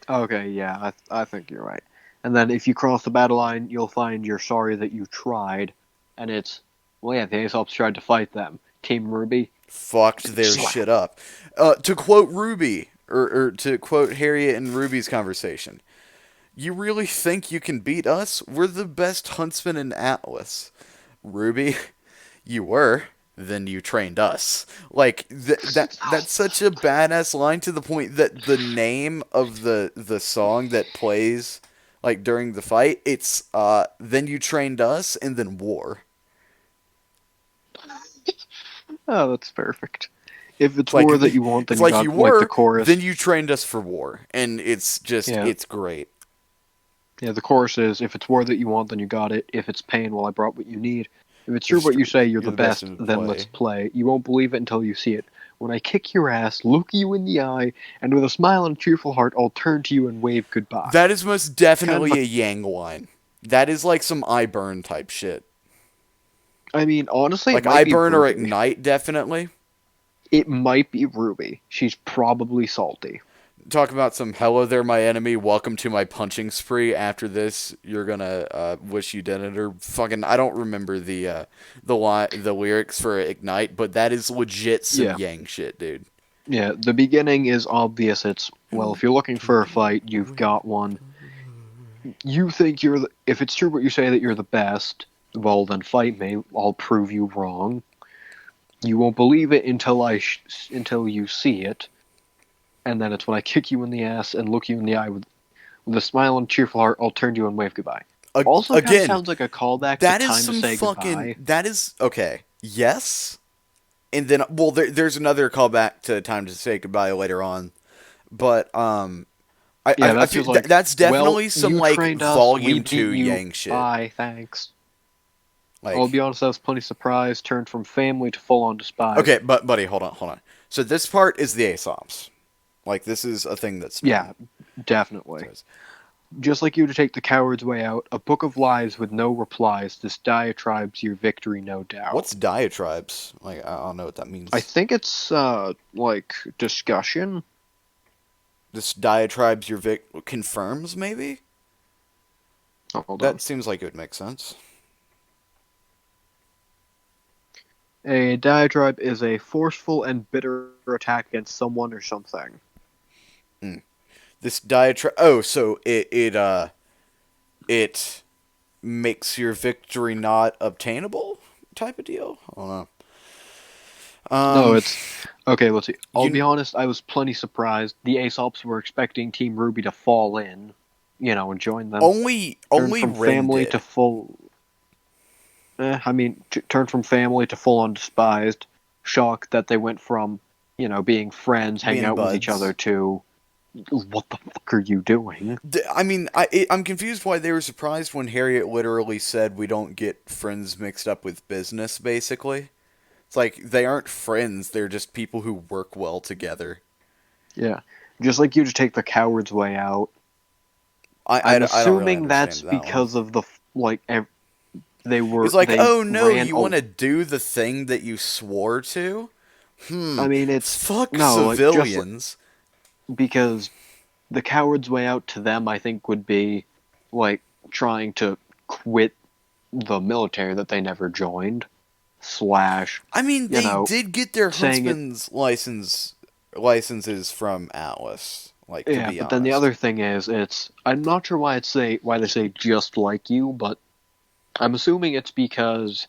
Okay, yeah, I think you're right. And then if you cross the battle line, you'll find you're sorry that you tried, and it's well, yeah, the Aesops tried to fight them. Team Ruby, Fucked their slap. shit up. To quote Ruby, or to quote Harriet and Ruby's conversation, you really think you can beat us? We're the best huntsmen in Atlas. Ruby, you were. Then you trained us. Like that's such a badass line to the point that the name of the song that plays like during the fight, it's then you trained us and then war. Oh, that's perfect. If it's It's like war that you want, then it's you like you got like the were, then chorus. you trained us for war, and it's just Yeah, it's great. yeah. The chorus is, if it's war that you want, then you got it. If it's pain, well, I brought what you need. If it's If true it's what you true, say, you're you're the the best best, in the then let's play. play. You won't believe it until you see it. When I kick your ass, look you in the eye, and with a smile and a cheerful heart, I'll turn to you and wave goodbye. That is most It's kind of definitely a a Yang line. That is like some I burn type shit. I mean, honestly, it Like might I be burn or Ruby. ignite, definitely. It might be Ruby. She's probably salty. Talk about some hello there, my enemy. Welcome to my punching spree. After this, you're gonna wish you didn't or fucking. I don't remember the lyrics for ignite, but that is legit some Yeah. Yang shit, dude. Yeah, the beginning is obvious. It's, well, if you're looking for a fight, you've got one. You think you're if it's true what you say that you're the best, well, then fight me. I'll prove you wrong. You won't believe it until you see it. And then it's when I kick you in the ass and look you in the eye with a smile and cheerful heart, I'll turn to you and wave goodbye. Also, kind of Again, sounds like a callback to that is Time to some Say fucking. Goodbye. That is okay. Yes, and then there's another callback to Time to Say Goodbye later on, but Yeah, I that's feel just like, that's well, definitely some you like trained us, we volume beat two you. Yang shit. Bye, thanks. I'll be Like honest, I was plenty surprised. Turned from family to full on despise. okay, but buddy, hold on. So this part is the Aesops. Like this is a thing that's known. Yeah, definitely. Just like you to take the coward's way out, a book of lies with no replies. This diatribe's your victory, no doubt. What's diatribes? Like I don't know what that means. I think it's like discussion. This diatribes your confirms maybe. Hold on. That seems like it would make sense. A diatribe is a forceful and bitter attack against someone or something. This diatribe. Oh, so it makes your victory not obtainable type of deal. I don't know. No, it's okay. Let's see. I'll you- be honest. I was plenty surprised. The Aesops were expecting Team Ruby to fall in, and join them. only Turn from Rin family did. to full. I mean, turn from family to full on despised. Shocked that they went from, being friends, hanging Being out with each buds. other to, what the fuck are you doing? I mean, I'm confused why they were surprised when Harriet literally said we don't get friends mixed up with business. Basically, it's like they aren't friends; they're just people who work well together. Yeah, just like you to take the coward's way out. I I'm don't really assuming that's understand that one. because of the they were. It's like, they oh no, ran you want to do the thing that you swore to? I mean, it's Fuck no, like, just civilians. because the coward's way out to them, I think, would be like trying to quit the military that they never joined. Slash, I mean, they know, did get their saying it- huntsman's licenses from Atlas. Like, to yeah. be But then the honest. other thing is, I'm not sure why why they say just like you, but I'm assuming it's because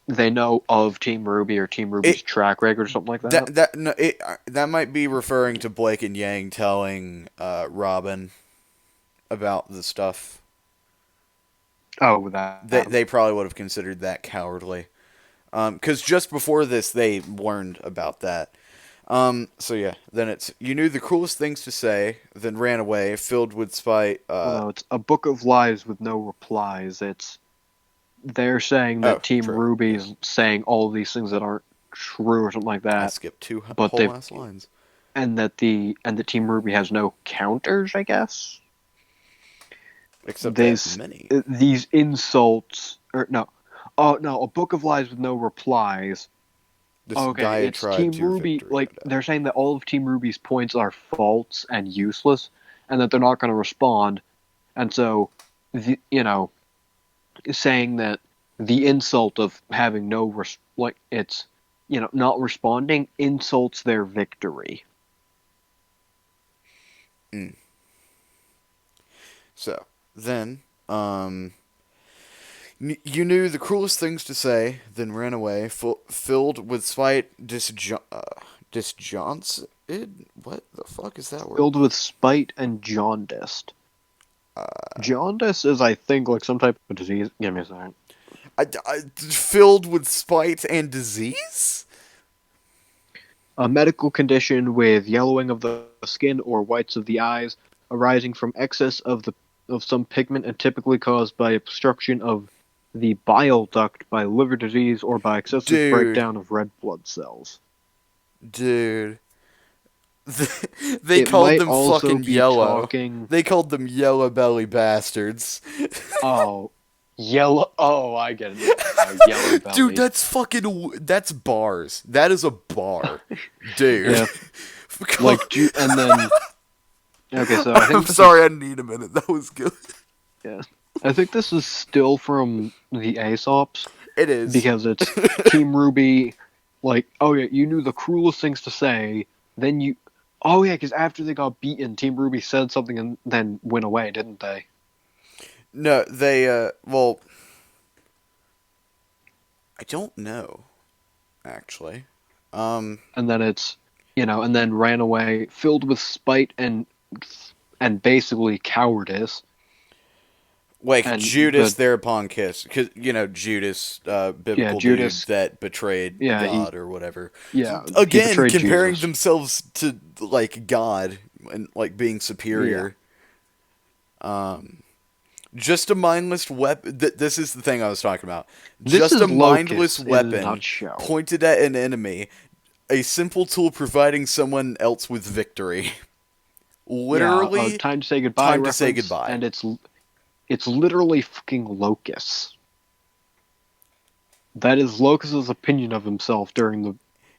they know of Team Ruby or Team Ruby's It track record or something like that. that might be referring to Blake and Yang telling Robin about the stuff. Oh, that. They probably would have considered that cowardly. Because just before this, they learned about that. So yeah, then it's you knew the cruelest things to say, then ran away, filled with spite. Well, no, it's a book of lies with no replies. It's they're saying Oh, that Team true. Ruby Yeah, is saying all these things that aren't true or something like I that, skipped two but whole they last lines. and the Team Ruby has no counters, I guess. Except they have This many. these insults or no, oh no, a book of lies with no replies. This Okay, it's diatribe Team to your Ruby. victory. Like they're saying that all of Team Ruby's points are false and useless, and that they're not going to respond. And so, saying that the insult of having no like it's not responding insults their victory. Mm. So then, you knew the cruelest things to say, then ran away, filled with spite, disjonced. What the fuck is that word? Filled with spite and jaundiced. Jaundice is, I think, like some type of disease. Give me a second. Filled with spite and disease. A medical condition with yellowing of the skin or whites of the eyes, arising from excess of some pigment and typically caused by obstruction of the bile duct by liver disease or by excessive Dude, breakdown of red blood cells. dude. They It called might them also fucking be yellow. talking. They called them yellow belly bastards. Oh, yellow. Oh, I get it now. Yellow Dude, belly. that's fucking. That's bars. That is a bar. Dude. Yeah, like and then. Okay, so I I'm think this sorry, is I need a minute. That was good. yeah. I think this is still from the Aesops It is. because it's Team Ruby. Like, oh yeah, you knew the cruelest things to say. Then you, oh yeah, because after they got beaten, Team Ruby said something and then went away, didn't they? No, they, well, I don't know, actually. And then it's, and then ran away, filled with spite and basically cowardice. Like, And Judas the thereupon kissed. Because, Judas, yeah, biblical dude Judas, that betrayed yeah, God or whatever. he Again, betrayed comparing Jesus. themselves to, like, God and, like, being superior. Just a mindless weapon. This is the thing I was talking about. This Just is a mindless Locust in a weapon nutshell. pointed at an enemy. A simple tool providing someone else with victory. Yeah, Literally, time to say goodbye time to say reference, goodbye. and it's literally fucking Locust. That is Locust's opinion of himself during the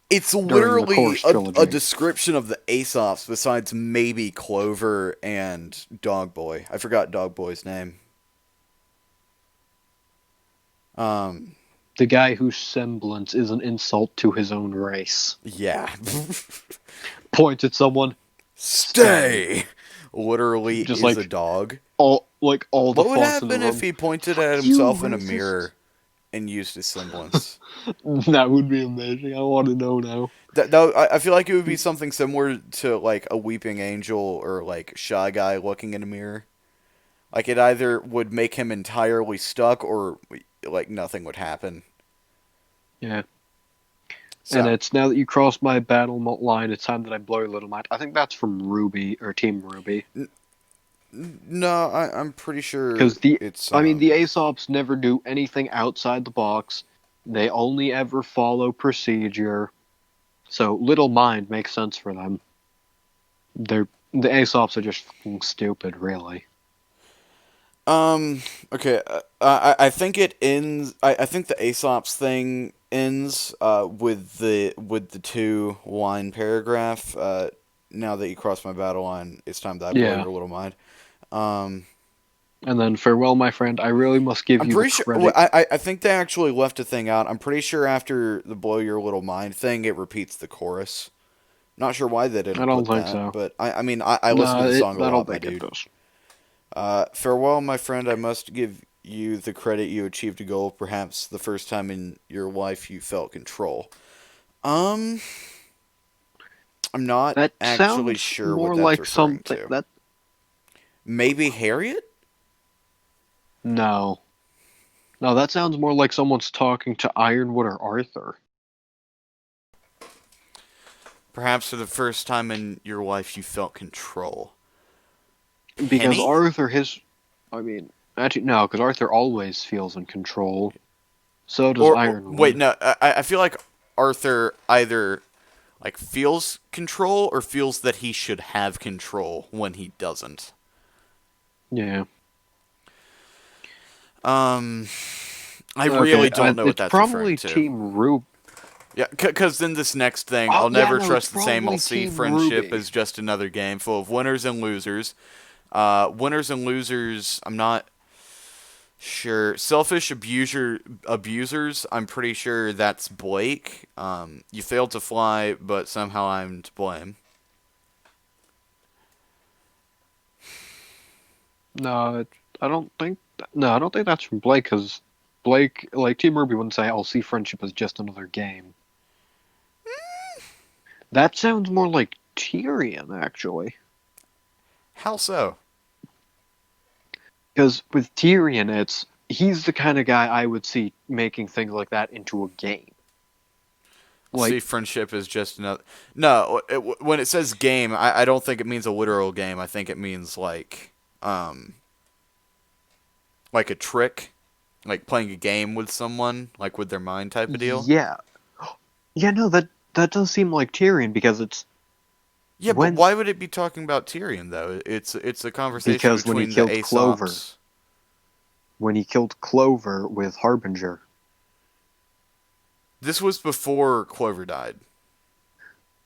It's during the literally Course trilogy. a description of the Aesops besides maybe Clover and Dogboy. I forgot Dogboy's name. The guy whose semblance is an insult to his own race. Yeah. Points at someone. Stay! Literally Just is like a dog. all the What would fonts in the happen if room. he pointed at You himself in a racist. mirror and used his semblance? That would be amazing. I want to know now. I feel like it would be something similar to like a weeping angel or like Shy Guy looking in a mirror. Like it either would make him entirely stuck or like nothing would happen. Yeah. So, And it's now that you crossed my battle line, it's time that I blow your little mind. I think that's from Ruby or Team Ruby. no, I'm pretty sure Because it's the Aesops never do anything outside the box. They only ever follow procedure. So Little Mind makes sense for them. The Aesops are just fucking stupid, really. Okay. I think it ends. I think the Aesop's thing ends with the 2-line paragraph. Now that you cross my battle line, it's time that I blow Yeah. your little mind. And then farewell, my friend. I really must give I'm you pretty the sure. credit. I think they actually left a thing out. I'm pretty sure after the blow your little mind thing, it repeats the chorus. Not sure why they didn't I don't put think that, so. but I mean, I listen to the song a I don't lot, my think it dude. does. Farewell, my friend. I must give you the credit you achieved a goal, perhaps the first time in your life you felt control. Um, I'm not That actually sounds sure what more that's like referring something to. that. Maybe Harriet? No. No, that sounds more like someone's talking to Ironwood or Arthur. Perhaps for the first time in your life you felt control. Because Henny? Arthur, I mean, actually, no, because Arthur always feels in control. So does Wait, Ironwood. no, I feel like Arthur either like feels control or feels that he should have control when he doesn't. Yeah. Um, I Okay, really don't know what it's that's referring probably to. Team Rube. Yeah, because then this next thing, Oh, I'll yeah, never no, it's trust the same. I'll probably see Team friendship Ruby. as just another game full of winners and losers. Winners and losers, I'm not sure. Selfish abusers, I'm pretty sure that's Blake. You failed to fly, but somehow I'm to blame. No, I don't think. No, I don't think that's from Blake, because Blake, like Team Ruby, wouldn't say, "I'll see friendship as just another game." That sounds more like Tyrion, actually. How so? Because with Tyrion, he's the kind of guy I would see making things like that into a game. I'll see Like, friendship as just another. No, when it says game, I don't think it means a literal game. I think it means like a trick, like playing a game with someone, like with their mind type of deal. yeah, yeah, no, that does seem like Tyrion because it's Yeah, but when why would it be talking about Tyrion though? It's a conversation because when he between the killed Clover, Aesops. with Harbinger. This was before Clover died.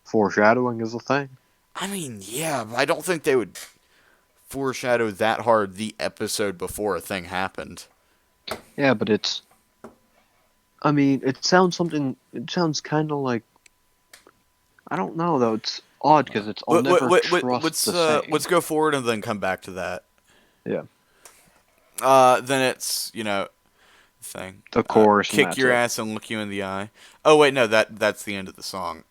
Foreshadowing is a thing. I mean, yeah, but I don't think they would foreshadow that hard the episode before a thing happened. Yeah, but it's. I mean, it sounds something. It sounds kind of like. I don't know though. It's odd because it's. I'll never trust the same. Let's go forward and then come back to that. Yeah, Then it's thing. the chorus and Kick that's your it. ass and look you in the eye. Oh wait, no, that's the end of the song.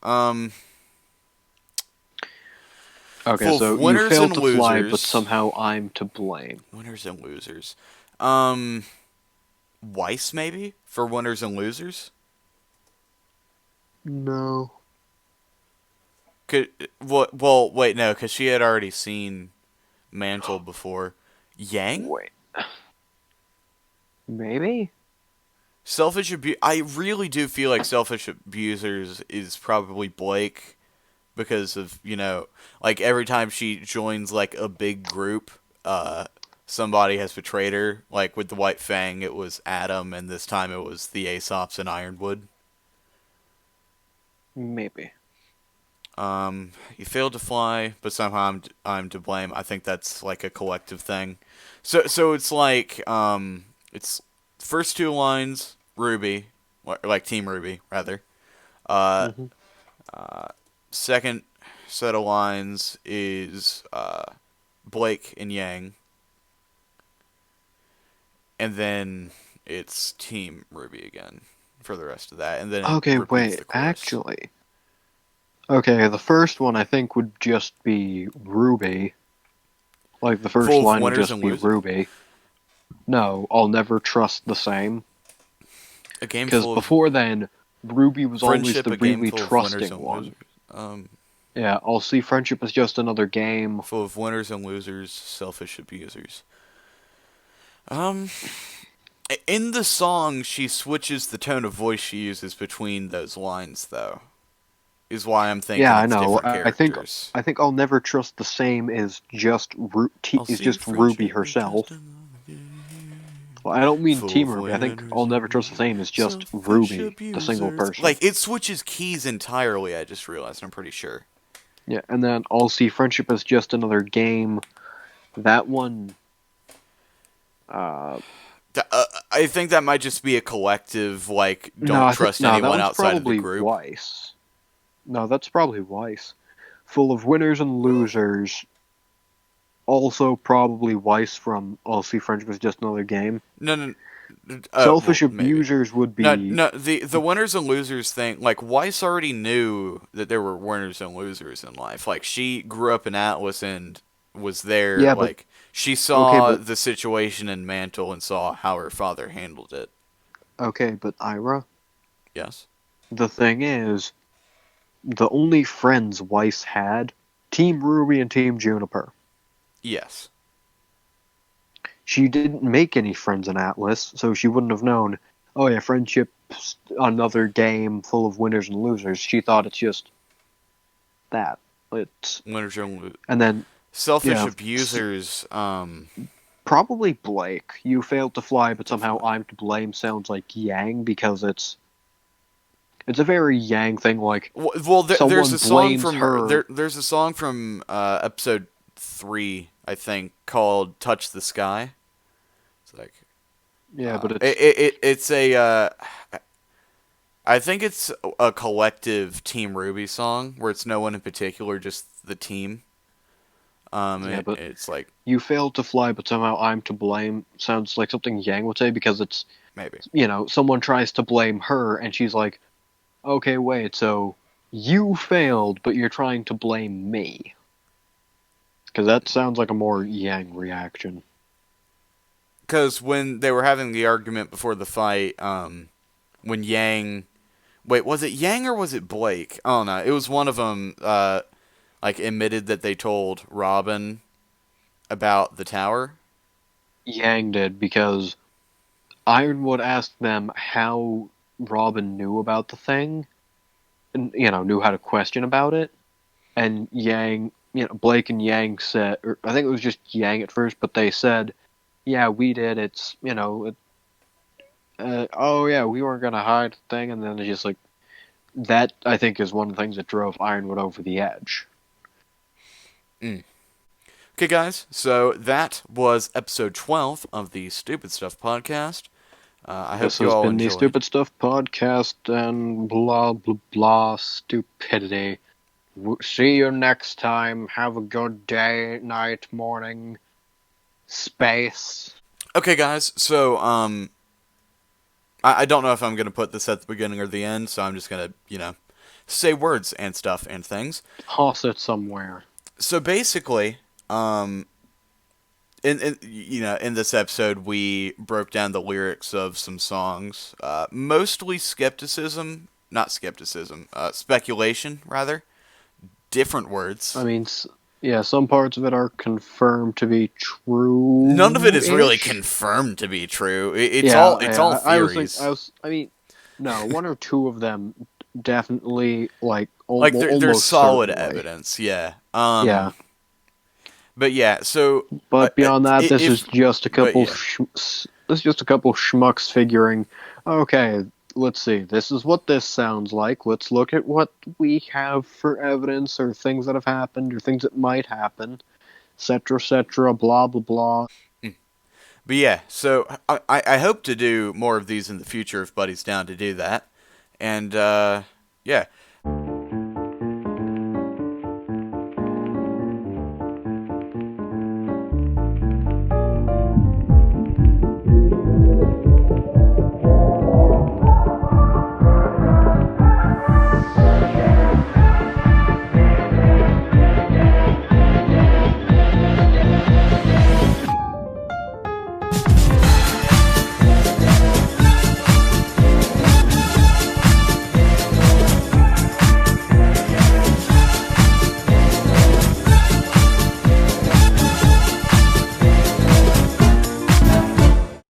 Okay, Full so of you winners failed and to fly, but losers. somehow I'm to blame. Winners and losers. Weiss maybe for winners and losers. No. Well, wait, no, because she had already seen Mantle before. Yang? Wait. Maybe? Selfish abuse. I really do feel like selfish abusers is probably Blake because of, like every time she joins like a big group, somebody has betrayed her. Like with the White Fang, it was Adam, and this time it was the Aesops and Ironwood. Maybe. You failed to fly, but somehow I'm to blame. I think that's like a collective thing. So it's like it's first two lines Ruby, like Team Ruby rather. Uh, hmm Second set of lines is Blake and Yang, and then it's Team Ruby again for the rest of that, and then it Okay, repeats wait, the chorus. actually. Okay, the first one I think would just be Ruby. Like, the first Full of line would winners just and be losers. Ruby. No, I'll never trust the same. A game Because full of before then, Ruby was always friendship, the a game really full of winners trusting and one. losers. Yeah, I'll see friendship as just another game. Full of winners and losers, selfish abusers. Um, in the song, she switches the tone of voice she uses between those lines, though. Is why I'm thinking Yeah, I it's know. different characters. I think I'll never trust the same is just I'll is see just Ruby friendship as herself. just another game. Well, I don't mean Full Team of Ruby. I think winners I'll never and trust the same is just selfish Ruby, the single abusers. person. Like, it switches keys entirely, I just realized, I'm pretty sure. Yeah, and then I'll see friendship as just another game. That one. I think that might just be a collective, like, No, don't trust that anyone one's outside of the probably group. Weiss. No, that's probably Weiss. Full of winners and losers. also probably Weiss from Aussie Friendship is Just Another Game. No, no, Selfish well, maybe. abusers would No, be. no. The winners and losers thing, like Weiss already knew that there were winners and losers in life. Like she grew up in Atlas and was there. Yeah, but Like she okay, saw but the situation in Mantle and saw how her father handled it. okay, but Ira. Yes. The thing is, the only friends Weiss had, Team Ruby and Team Juniper. Yes. She didn't make any friends in Atlas, so she wouldn't have known. Oh yeah, friendship's another game full of winners and losers. She thought it's just that. It's Winners and losers. and then Selfish yeah, abusers. probably Blake. You failed to fly, but somehow I'm to blame sounds like Yang because it's a very Yang thing. Like Well, there's someone a song blames from her. there's a song from episode 3, I think, called "Touch the Sky." It's like Yeah, but it's a I think it's a collective Team Ruby song where it's no one in particular, just the team. yeah, but It's like you failed to fly, but somehow I'm to blame sounds like something Yang would say because it's maybe. someone tries to blame her and she's like, okay, wait, so you failed, but you're trying to blame me. Because that sounds like a more Yang reaction. Because when they were having the argument before the fight, when Yang, wait, was it Yang or was it Blake? Oh no, it was one of them. Like admitted that they told Robin about the tower. Yang did because Ironwood asked them how Robin knew about the thing, and knew how to question about it. And Yang, Blake and Yang said, or I think it was just Yang at first, but they said, "Yeah, we did. It's oh yeah, we weren't gonna hide the thing." And then it's just like that. I think is one of the things that drove Ironwood over the edge. Okay, guys, so that was episode 12 of the Stupid Stuff podcast. I hope This you has all been the enjoyed. Stupid Stuff podcast and blah blah blah stupidity. See you next time. Have a good day, night, morning, space. Okay, guys, so I don't know if I'm gonna put this at the beginning or the end, so I'm just gonna say words and stuff and things. Toss it somewhere. So basically, in this episode we broke down the lyrics of some songs, mostly not skepticism, speculation rather, different words. I mean, yeah, some parts of it are confirmed to be true. None of it is really confirmed to be true. It's Yeah, all I theories. I mean, no, one or two of them definitely like Like almost there's solid certainly. evidence, yeah. Yeah, But yeah, so but beyond that, this if is just a couple. yeah. This is just a couple schmucks figuring. Okay, let's see. This is what this sounds like. Let's look at what we have for evidence, or things that have happened, or things that might happen, etc., blah blah blah. But yeah, so I hope to do more of these in the future if Buddy's down to do that. And yeah,